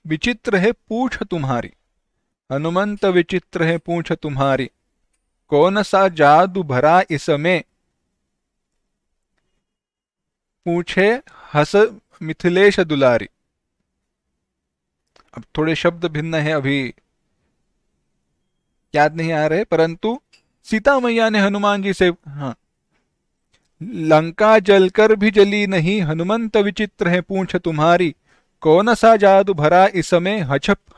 विचित्र है पूछ तुम्हारी, हनुमंत विचित्र है पूछ तुम्हारी, कौन सा जादू भरा इसमें, पूछे हस मिथिलेश दुलारी। अब थोड़े शब्द भिन्न है, अभी याद नहीं आ रहे, परंतु सीता मैया ने हनुमान जी से, हाँ, लंका जलकर भी जली नहीं, हनुमंत विचित्र है पूछ तुम्हारी, कौन सा जादू भरा इसमें,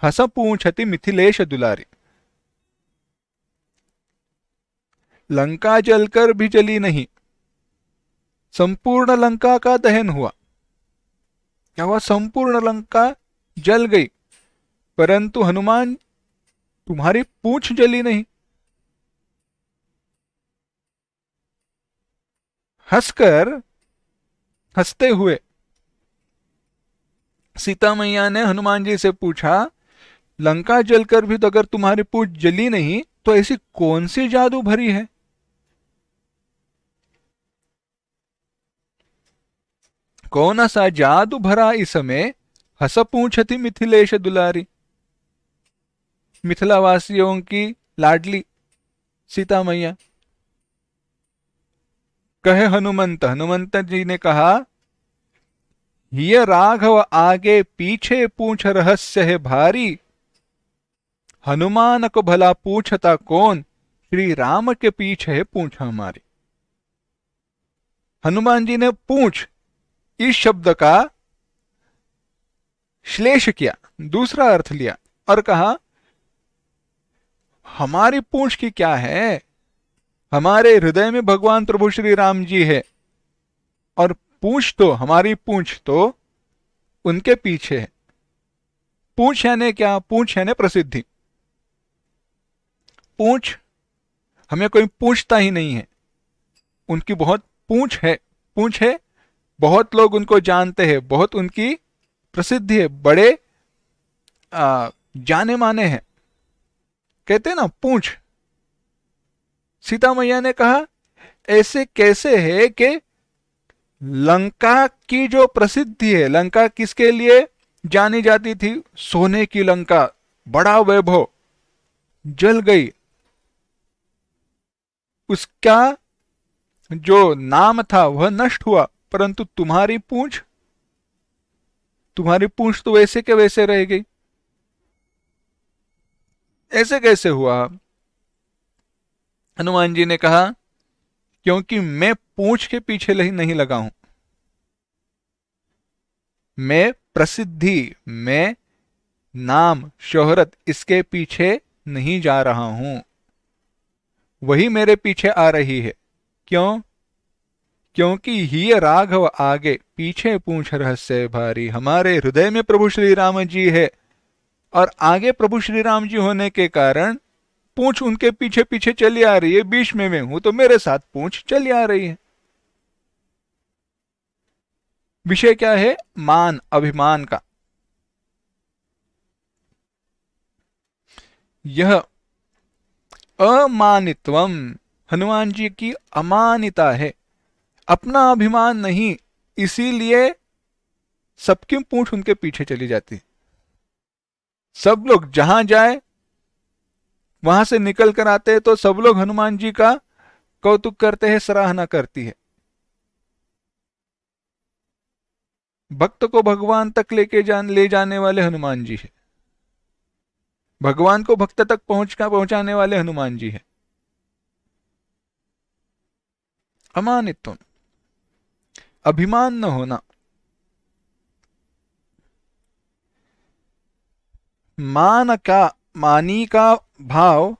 हस पूछती मिथिलेश दुलारी। लंका जलकर भी जली नहीं, संपूर्ण लंका का दहन हुआ। क्या हुआ? संपूर्ण लंका जल गई, परंतु हनुमान तुम्हारी पूंछ जली नहीं। हंसकर, हंसते हुए सीता मैया ने हनुमान जी से पूछा, लंका जलकर भी तो अगर तुम्हारी पूंछ जली नहीं तो ऐसी कौन सी जादू भरी है? कौन सा जादू भरा इसमें, हस पूछती मिथिलेश दुलारी। मिथिला वासियों की लाडली सीता मैया। कहे हनुमंत, हनुमंत जी ने कहा, ये राघव आगे पीछे पूछ रहस्य है भारी, हनुमान को भला पूछता कौन, श्री राम के पीछे है पूछ हमारी। हनुमान जी ने पूछ इस शब्द का श्लेष किया, दूसरा अर्थ लिया और कहा हमारी पूंछ की क्या है, हमारे हृदय में भगवान प्रभु श्री राम जी है और पूंछ तो हमारी पूंछ तो उनके पीछे है। पूंछ यानी क्या? पूंछ यानी प्रसिद्धि। पूंछ हमें कोई पूछता ही नहीं है, उनकी बहुत पूंछ है। पूंछ है, बहुत लोग उनको जानते हैं, बहुत उनकी प्रसिद्धि है, बड़े जाने माने हैं। कहते हैं ना पूंछ। सीता मैया ने कहा ऐसे कैसे है कि लंका की जो प्रसिद्धि है, लंका किसके लिए जानी जाती थी? सोने की लंका, बड़ा वैभव, जल गई। उसका जो नाम था वह नष्ट हुआ, परंतु तुम्हारी पूंछ तो वैसे के वैसे रह गई। ऐसे कैसे हुआ? हनुमान जी ने कहा क्योंकि मैं पूंछ के पीछे नहीं लगा हूं, मैं प्रसिद्धि, मैं नाम शोहरत, इसके पीछे नहीं जा रहा हूं, वही मेरे पीछे आ रही है। क्यों? क्योंकि ही राघव आगे, पीछे पूंछ रहस्य भारी। हमारे हृदय में प्रभु श्री राम जी है और आगे प्रभु श्री राम जी होने के कारण पूंछ उनके पीछे पीछे चली आ रही है। बीच में मैं हूं तो मेरे साथ पूंछ चली आ रही है। विषय क्या है? मान, अभिमान का। यह अमानित्वम, हनुमान जी की अमानिता है, अपना अभिमान नहीं, इसीलिए सबकी पूंछ उनके पीछे चली जाती। सब लोग जहां जाए वहां से निकल कर आते हैं तो सब लोग हनुमान जी का कौतुक करते हैं, सराहना करती है। भक्त को भगवान तक ले जाने वाले हनुमान जी है, भगवान को भक्त तक पहुंचाने वाले हनुमान जी है। अमानित्व, अभिमान न होना। मानी का भाव,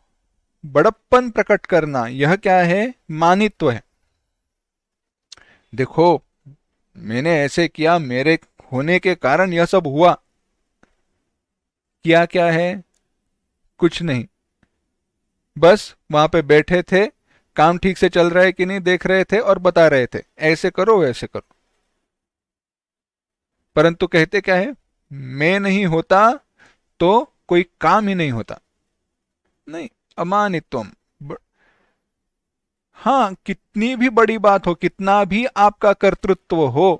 बड़प्पन प्रकट करना, यह क्या है? मानित्व है। देखो मैंने ऐसे किया, मेरे होने के कारण यह सब हुआ। किया क्या है? कुछ नहीं, बस वहां पे बैठे थे, काम ठीक से चल रहा है कि नहीं देख रहे थे और बता रहे थे ऐसे करो वैसे करो। परंतु कहते क्या है? मैं नहीं होता तो कोई काम ही नहीं होता। नहीं, अमानित्वम। हाँ, कितनी भी बड़ी बात हो, कितना भी आपका कर्तृत्व हो,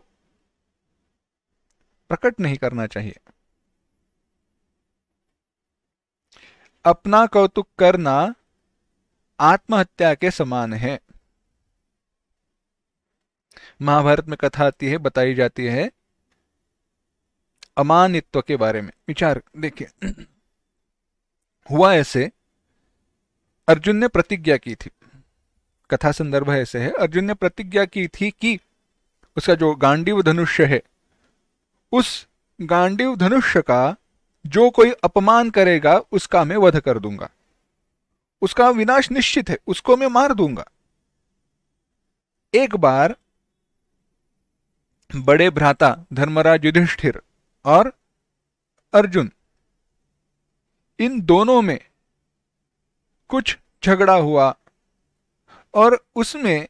प्रकट नहीं करना चाहिए। अपना कौतुक करना आत्महत्या के समान है। महाभारत में कथा आती है, बताई जाती है अमानित्व के बारे में। विचार देखिए, हुआ ऐसे, अर्जुन ने प्रतिज्ञा की थी, कथा संदर्भ ऐसे है, अर्जुन ने प्रतिज्ञा की थी कि उसका जो गांडीव धनुष्य है, उस गांडीव धनुष्य का जो कोई अपमान करेगा उसका मैं वध कर दूंगा, उसका विनाश निश्चित है, उसको मैं मार दूंगा। एक बार बड़े भ्राता धर्मराज युधिष्ठिर और अर्जुन, इन दोनों में कुछ झगड़ा हुआ और उसमें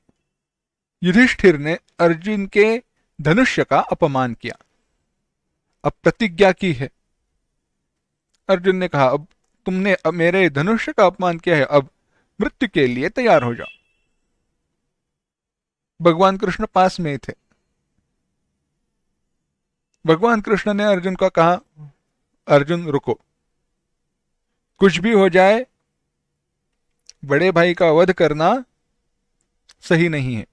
युधिष्ठिर ने अर्जुन के धनुष्य का अपमान किया। अब प्रतिज्ञा की है, अर्जुन ने कहा अब तुमने मेरे धनुष्य का अपमान किया है, अब मृत्यु के लिए तैयार हो जाओ। भगवान कृष्ण पास में ही थे। भगवान कृष्ण ने अर्जुन को कहा अर्जुन रुको, कुछ भी हो जाए बड़े भाई का वध करना सही नहीं है,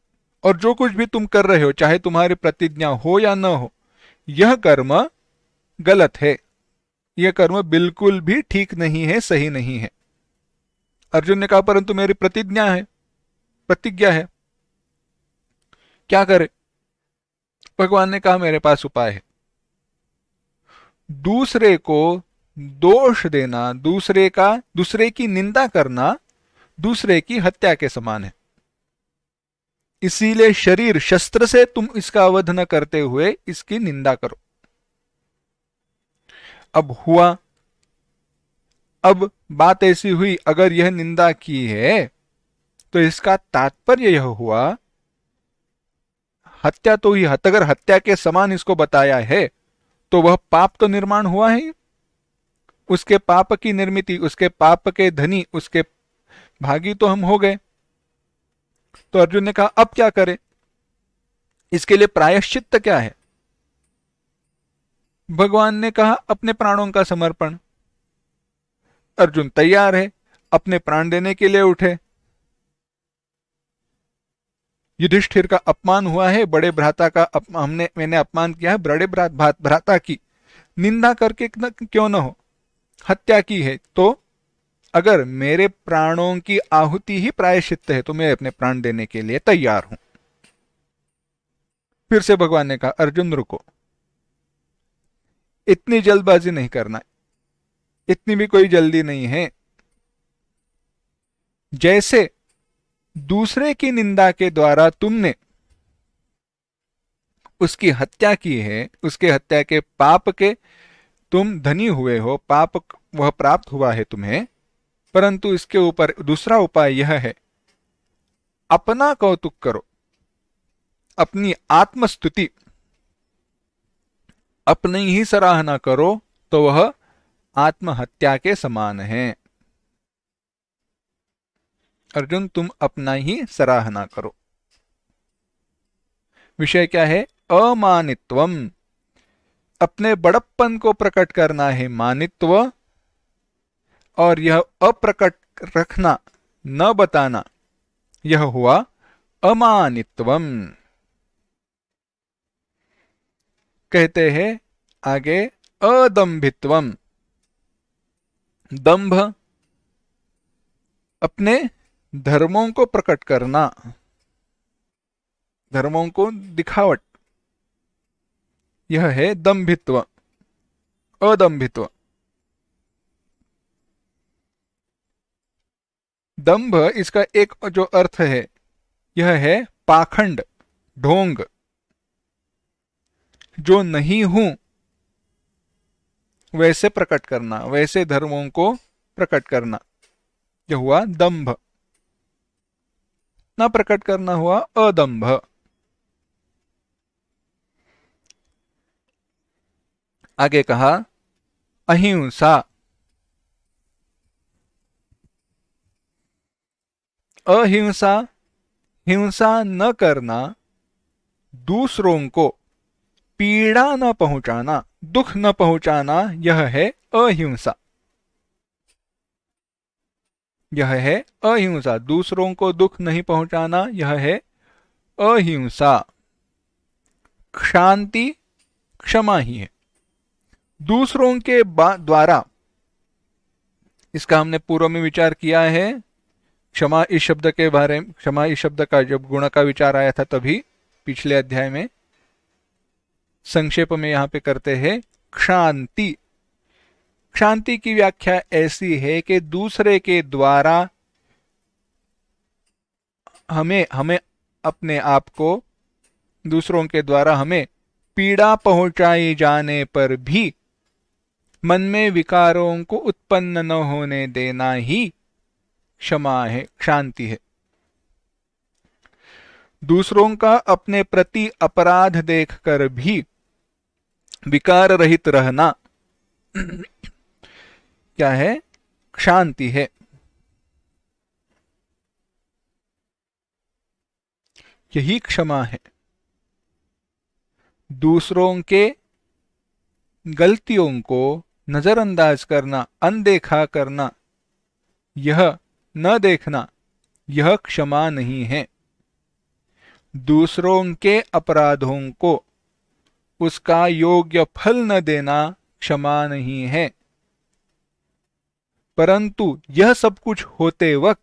और जो कुछ भी तुम कर रहे हो, चाहे तुम्हारी प्रतिज्ञा हो या न हो, यह कर्म गलत है। यह कर्म बिल्कुल भी ठीक नहीं है, सही नहीं है। अर्जुन ने कहा परंतु मेरी प्रतिज्ञा है, क्या करे? भगवान ने कहा मेरे पास उपाय है। दूसरे को दोष देना, दूसरे की निंदा करना दूसरे की हत्या के समान है। इसीलिए शरीर शस्त्र से तुम इसका वध न करते हुए इसकी निंदा करो। अब बात ऐसी हुई, अगर यह निंदा की है तो इसका तात्पर्य यह हुआ, हत्या तो ही, अगर हत्या के समान इसको बताया है तो वह पाप तो निर्माण हुआ है। उसके पाप की निर्मिति, उसके पाप के धनी, उसके भागी तो हम हो गए। तो अर्जुन ने कहा अब क्या करें, इसके लिए प्रायश्चित्त क्या है? भगवान ने कहा अपने प्राणों का समर्पण। अर्जुन तैयार है, अपने प्राण देने के लिए उठे। युधिष्ठिर का अपमान हुआ है, बड़े भ्राता का मैंने अपमान किया है, बड़े भ्राता की निंदा करके क्यों न हो, हत्या की है, तो अगर मेरे प्राणों की आहुति ही प्रायश्चित्त है तो मैं अपने प्राण देने के लिए तैयार हूं। फिर से भगवान ने कहा अर्जुन रुको, इतनी जल्दबाजी नहीं करना, इतनी भी कोई जल्दी नहीं है। जैसे दूसरे की निंदा के द्वारा तुमने उसकी हत्या की है, उसके हत्या के पाप के तुम धनी हुए हो, पाप वह प्राप्त हुआ है तुम्हें, परंतु इसके ऊपर दूसरा उपाय यह है, अपना कौतुक करो, अपनी आत्मस्तुति, अपनी ही सराहना करो, तो वह आत्महत्या के समान है। अर्जुन तुम अपना ही सराहना करो। विषय क्या है? अमानित्वम, अपने बड़प्पन को प्रकट करना है मानित्व, और यह अप्रकट रखना, न बताना, यह हुआ अमानित्वम। कहते हैं आगे अदंभित्वम, दंभ अपने धर्मों को प्रकट करना, धर्मों को दिखावट, यह है दंभित्व, अदंभित्व। दंभ इसका एक जो अर्थ है यह है पाखंड, ढोंग, जो नहीं हूं वैसे प्रकट करना, वैसे धर्मों को प्रकट करना, यह हुआ दंभ। न प्रकट करना हुआ अदंभ। आगे कहा अहिंसा, अहिंसा, हिंसा न करना, दूसरों को पीड़ा न पहुंचाना, दुख न पहुंचाना, यह है अहिंसा। यह है अहिंसा, दूसरों को दुख नहीं पहुंचाना, यह है अहिंसा। शांति क्षमा ही है, दूसरों के द्वारा, इसका हमने पूर्व में विचार किया है। क्षमा इस शब्द के बारे में, क्षमा इस शब्द का जब गुण का विचार आया था तभी पिछले अध्याय में, संक्षेप में यहां पे करते हैं क्षांति। क्षांति की व्याख्या ऐसी है कि दूसरे के द्वारा हमें अपने आप को, दूसरों के द्वारा हमें पीड़ा पहुंचाई जाने पर भी मन में विकारों को उत्पन्न न होने देना ही क्षमा है, शांति है। दूसरों का अपने प्रति अपराध देखकर भी विकार रहित रहना क्या है? शांति है। यही क्षमा है। दूसरों के गलतियों को नजरअंदाज करना, अनदेखा करना, यह न देखना, यह क्षमा नहीं है। दूसरों के अपराधों को उसका योग्य फल न देना क्षमा नहीं है। परंतु यह सब कुछ होते वक्त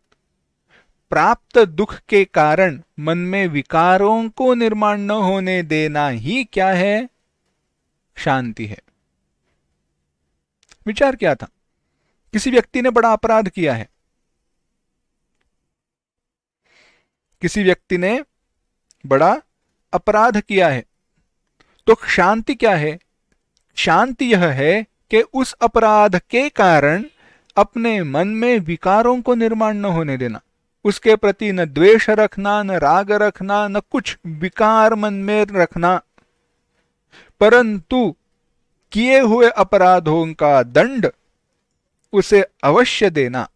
प्राप्त दुख के कारण मन में विकारों को निर्माण न होने देना ही क्या है? शांति है। विचार क्या था? किसी व्यक्ति ने बड़ा अपराध किया है, किसी व्यक्ति ने बड़ा अपराध किया है, तो शांति क्या है? शांति यह है कि उस अपराध के कारण अपने मन में विकारों को निर्माण न होने देना, उसके प्रति न द्वेष रखना, न राग रखना, न कुछ विकार मन में रखना, परंतु किए हुए अपराधों का दंड उसे अवश्य देना।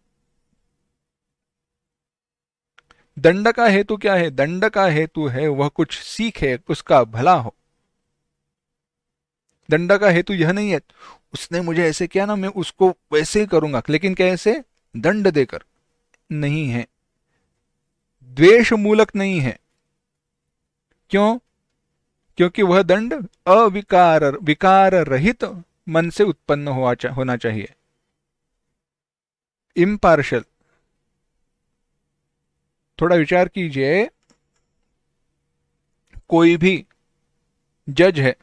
दंड का हेतु क्या है? दंड का हेतु है वह कुछ सीखे, उसका भला हो। दंड का हेतु यह नहीं है उसने मुझे ऐसे किया ना, मैं उसको वैसे ही करूंगा, लेकिन कैसे? दंड देकर नहीं है, द्वेष मूलक नहीं है। क्यों? क्योंकि वह दंड विकार रहित मन से उत्पन्न होना चाहिए, इम्पार्शल। थोड़ा विचार कीजिए, कोई भी जज है,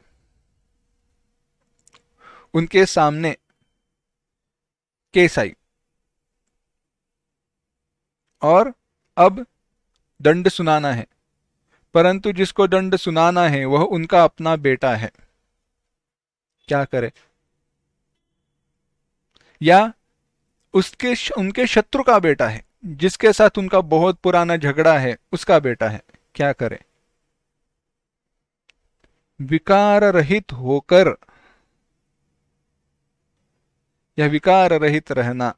उनके सामने केस आई और अब दंड सुनाना है, परंतु जिसको दंड सुनाना है वह उनका अपना बेटा है, क्या करे? या उनके शत्रु का बेटा है, जिसके साथ उनका बहुत पुराना झगड़ा है, उसका बेटा है, क्या करे? विकार रहित होकर यह विकार रहित रहना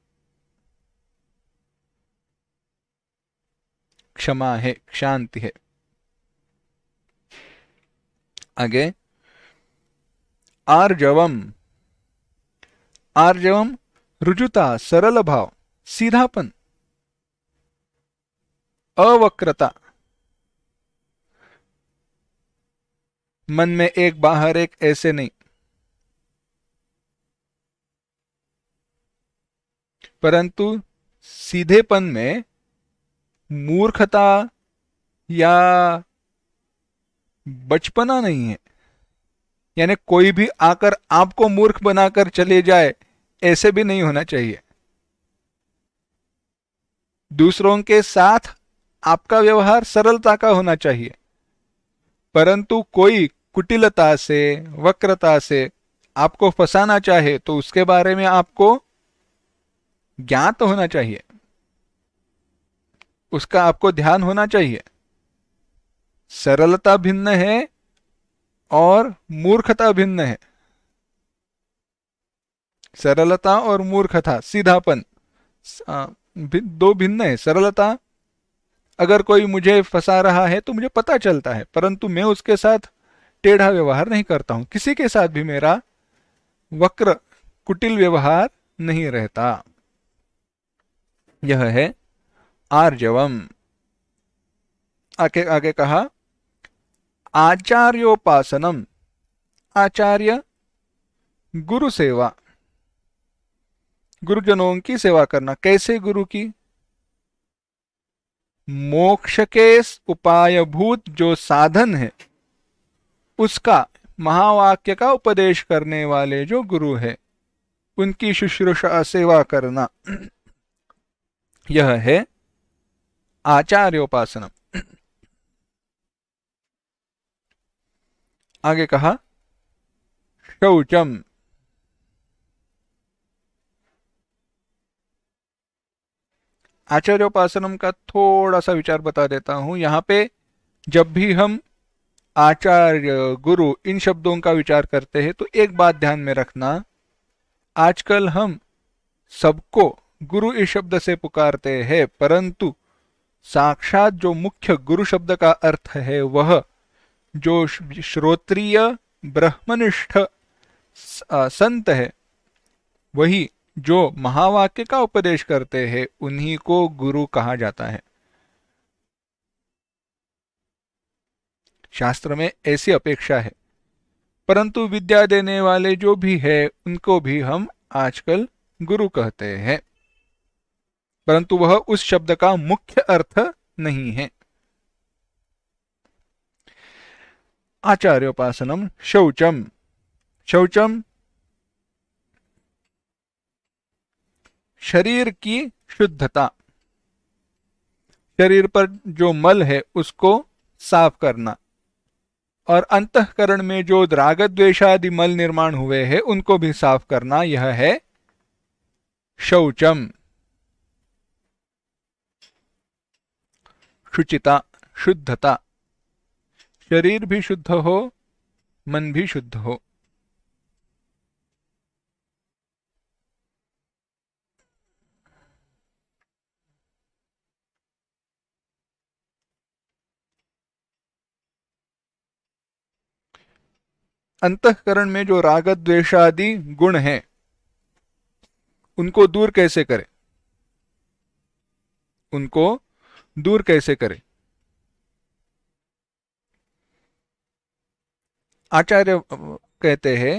क्षमा है, शांति है। आगे आर्जवम। आर्जवम रुजुता, सरल भाव, सीधापन, अवक्रता, मन में एक बाहर एक, ऐसे नहीं, परंतु सीधेपन में मूर्खता या बचपना नहीं है। यानी कोई भी आकर आपको मूर्ख बनाकर चले जाए, ऐसे भी नहीं होना चाहिए। दूसरों के साथ आपका व्यवहार सरलता का होना चाहिए, परंतु कोई कुटिलता से, वक्रता से आपको फंसाना चाहे तो उसके बारे में आपको ज्ञात होना चाहिए, उसका आपको ध्यान होना चाहिए। सरलता भिन्न है और मूर्खता भिन्न है। सरलता और मूर्खता, सीधापन, दो भिन्न है। सरलता, अगर कोई मुझे फंसा रहा है तो मुझे पता चलता है, परंतु मैं उसके साथ टेढ़ा व्यवहार नहीं करता हूं, किसी के साथ भी मेरा वक्र कुटिल व्यवहार नहीं रहता। यह है आर्जवम। आगे आगे कहा आचार्योपासनम। आचार्य, गुरु सेवा, गुरुजनों की सेवा करना। कैसे गुरु की? मोक्ष के उपायभूत जो साधन है उसका, महावाक्य का उपदेश करने वाले जो गुरु है उनकी शुश्रूषा सेवा करना, यह है आचार्योपासनम। आगे कहा शौचम। आचार्योपासनम का थोड़ा सा विचार बता देता हूं। यहां पे जब भी हम आचार्य, गुरु, इन शब्दों का विचार करते हैं तो एक बात ध्यान में रखना, आजकल हम सबको गुरु इस शब्द से पुकारते हैं, परंतु साक्षात जो मुख्य गुरु शब्द का अर्थ है वह जो श्रोत्रिय ब्रह्मनिष्ठ संत है, वही जो महावाक्य का उपदेश करते हैं, उन्हीं को गुरु कहा जाता है। शास्त्र में ऐसी अपेक्षा है, परंतु विद्या देने वाले जो भी है उनको भी हम आजकल गुरु कहते हैं। परंतु वह उस शब्द का मुख्य अर्थ नहीं है। आचार्योपासनम शौचम। शौचम शरीर की शुद्धता, शरीर पर जो मल है उसको साफ करना, और अंतःकरण में जो राग द्वेषादि मल निर्माण हुए हैं उनको भी साफ करना, यह है शौचम। शुचिता शुद्धता, शरीर भी शुद्ध हो, मन भी शुद्ध हो। अंतःकरण में जो राग द्वेषादि गुण हैं उनको दूर कैसे करें, उनको दूर कैसे करें? आचार्य कहते हैं,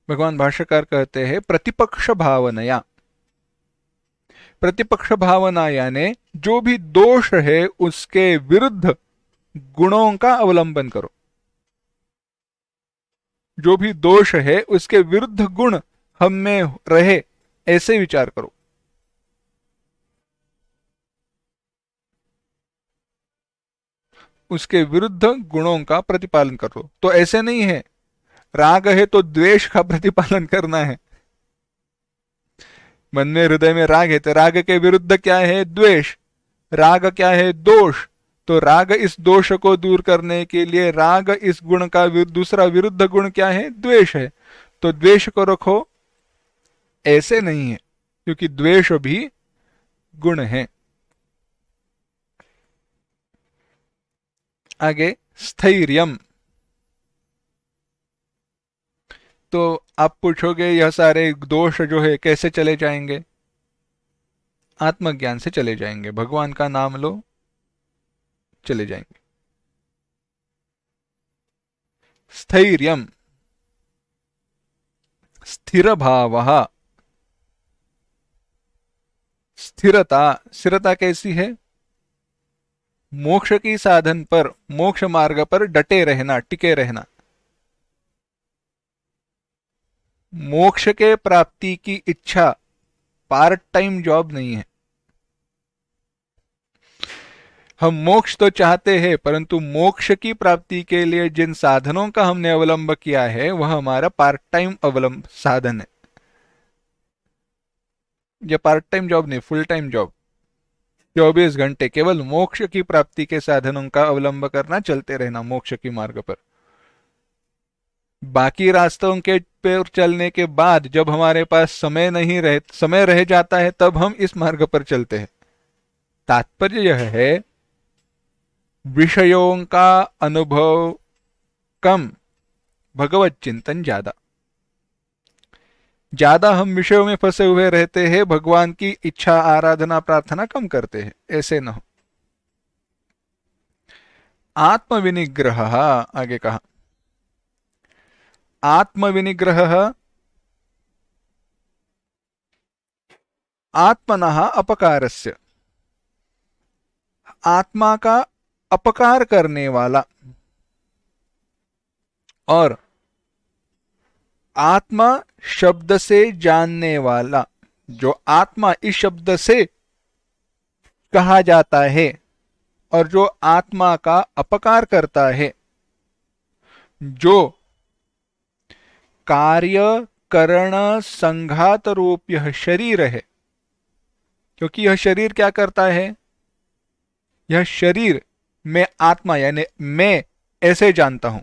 भगवान भाष्यकार कहते हैं, प्रतिपक्ष भावनया। प्रतिपक्ष भावना यानी जो भी दोष है उसके विरुद्ध गुणों का अवलंबन करो। जो भी दोष है उसके विरुद्ध गुण हम में रहे, ऐसे विचार करो। उसके विरुद्ध गुणों का प्रतिपालन करो। तो ऐसे नहीं है राग है तो द्वेष का प्रतिपालन करना है। मन में हृदय में राग है तो राग के विरुद्ध क्या है? द्वेष। राग क्या है? दोष। तो राग इस दोष को दूर करने के लिए राग इस गुण का दूसरा विरुद्ध गुण क्या है? द्वेष है। तो द्वेष को रखो, ऐसे नहीं है, क्योंकि द्वेष भी गुण है। आगे स्थैर्यम। तो आप पूछोगे यह सारे दोष जो है कैसे चले जाएंगे? आत्मज्ञान से चले जाएंगे। भगवान का नाम लो, चले जाएंगे। स्थैर्यम स्थिर भावः। स्थिरता, स्थिरता कैसी है? मोक्ष की साधन पर, मोक्ष मार्ग पर डटे रहना, टिके रहना। मोक्ष के प्राप्ति की इच्छा पार्ट टाइम जॉब नहीं है। हम मोक्ष तो चाहते हैं, परंतु मोक्ष की प्राप्ति के लिए जिन साधनों का हमने अवलंब किया है वह हमारा पार्ट टाइम अवलंब साधन है। यह पार्ट टाइम जॉब नहीं, फुल टाइम जॉब। 24 घंटे केवल मोक्ष की प्राप्ति के साधनों का अवलंब करना, चलते रहना मोक्ष की मार्ग पर। बाकी रास्तों के पर चलने के बाद जब हमारे पास समय रह जाता है तब हम इस मार्ग पर चलते हैं। तात्पर्य यह है, विषयों का अनुभव कम, भगवत चिंतन ज्यादा। ज्यादा हम विषयों में फंसे हुए रहते हैं, भगवान की इच्छा आराधना प्रार्थना कम करते हैं। ऐसे न हो। आत्मविनिग्रह, आगे कहा आत्मविनिग्रह आत्मनः अपकारस्य, आत्मा का अपकार करने वाला, और आत्मा शब्द से जानने वाला। जो आत्मा इस शब्द से कहा जाता है और जो आत्मा का अपकार करता है, जो कार्य करण संघात रूप यह शरीर है, क्योंकि यह शरीर क्या करता है? यह शरीर मैं आत्मा यानी मैं ऐसे जानता हूं,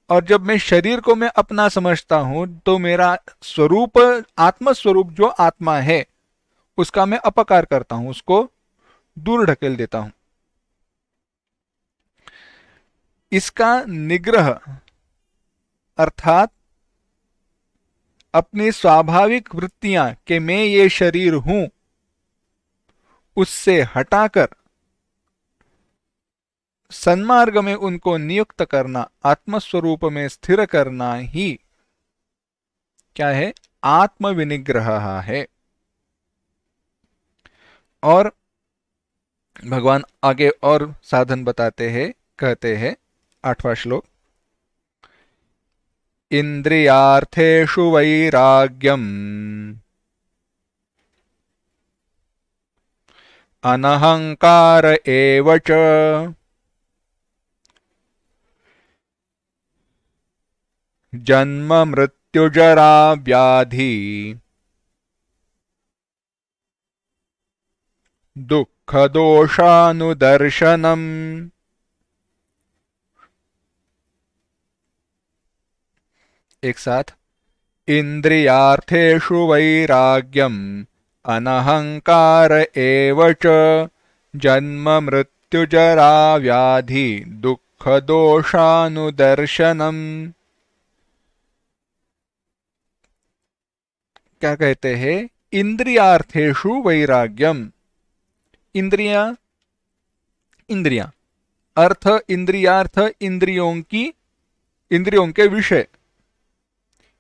और जब मैं शरीर को मैं अपना समझता हूं तो मेरा स्वरूप, आत्मस्वरूप जो आत्मा है उसका मैं अपकार करता हूं, उसको दूर ढकेल देता हूं। इसका निग्रह अर्थात अपनी स्वाभाविक वृत्तियां कि मैं ये शरीर हूं, उससे हटाकर सन्मार्ग में उनको नियुक्त करना, आत्मस्वरूप में स्थिर करना ही क्या है? आत्मविनिग्रह है। और भगवान आगे और साधन बताते हैं, कहते हैं 8वां श्लोक, इंद्रियार्थेषु वैराग्यम् अनहंकार एव च जन्म मृत्युजरा व्याधि दुख दोषानुदर्शनम्। एक साथ, इंद्रियार्थेषु वैराग्यम् अनहंकार एव च जन्म मृत्युजरा व्याधि दुख दोषानुदर्शनम्। क्या कहते हैं? इंद्रियार्थेषु वैराग्यम। इंद्रिया, इंद्रिया, अर्थ, इंद्रियार्थ, इंद्रियों के विषय,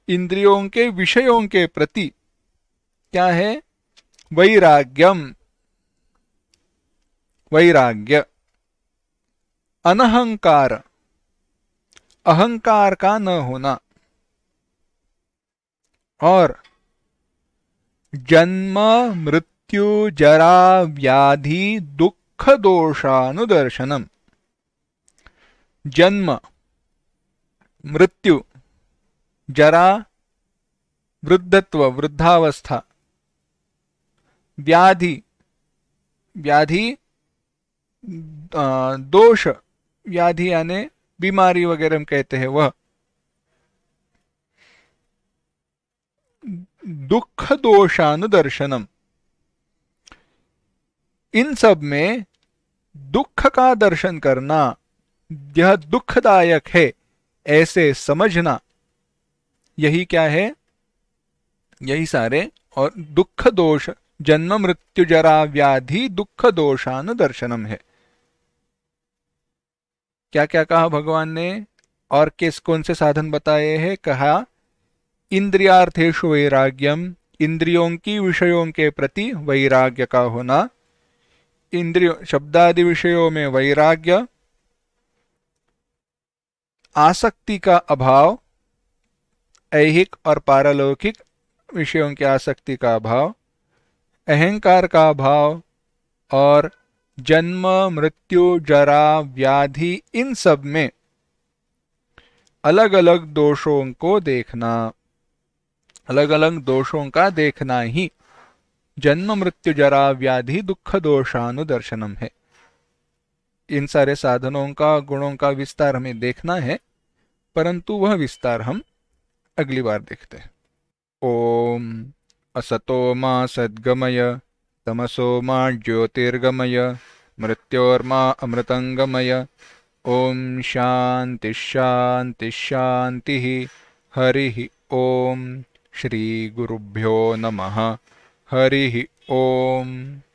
इंद्रियों के विषयों के प्रति क्या है? वैराग्यम, वैराग्य। अनहंकार, अहंकार का न होना। और जन्म मृत्यु जरा व्याधि दुख दोषानुदर्शनम। जन्म, मृत्यु, जरा, वृद्धत्व, वृद्धावस्था, व्याधि, व्याधि, दोष, व्याधि यानी बीमारी वगैरह हम कहते हैं वह, दुख दोषानुदर्शनम। इन सब में दुख का दर्शन करना, यह दुखदायक है ऐसे समझना, यही क्या है? यही सारे। और दुख दोष, जन्म मृत्यु जरा व्याधि दुख दोषानुदर्शनम है। क्या क्या कहा भगवान ने और किस कौन से साधन बताए हैं? कहा इंद्रियार्थेषु वैराग्यम, इंद्रियों की विषयों के प्रति वैराग्य का होना, इंद्रियों शब्दादि विषयों में वैराग्य, आसक्ति का अभाव, ऐहिक और पारलौकिक विषयों की आसक्ति का अभाव, अहंकार का अभाव, और जन्म मृत्यु जरा व्याधि, इन सब में अलग अलग दोषों को देखना, अलग अलग दोषों का देखना ही जन्म मृत्यु जरा व्याधि दुख दोषानुदर्शनम है। इन सारे साधनों का, गुणों का विस्तार हमें देखना है, परंतु वह विस्तार हम अगली बार देखते हैं। ओम असतो मा सद्गमय तमसो मा ज्योतिर्गमय मृत्योर्मा अमृतंगमय। ओम शांति शांति शांति। हरि ओम। श्री गुरुभ्यो नमः। हरि ओम।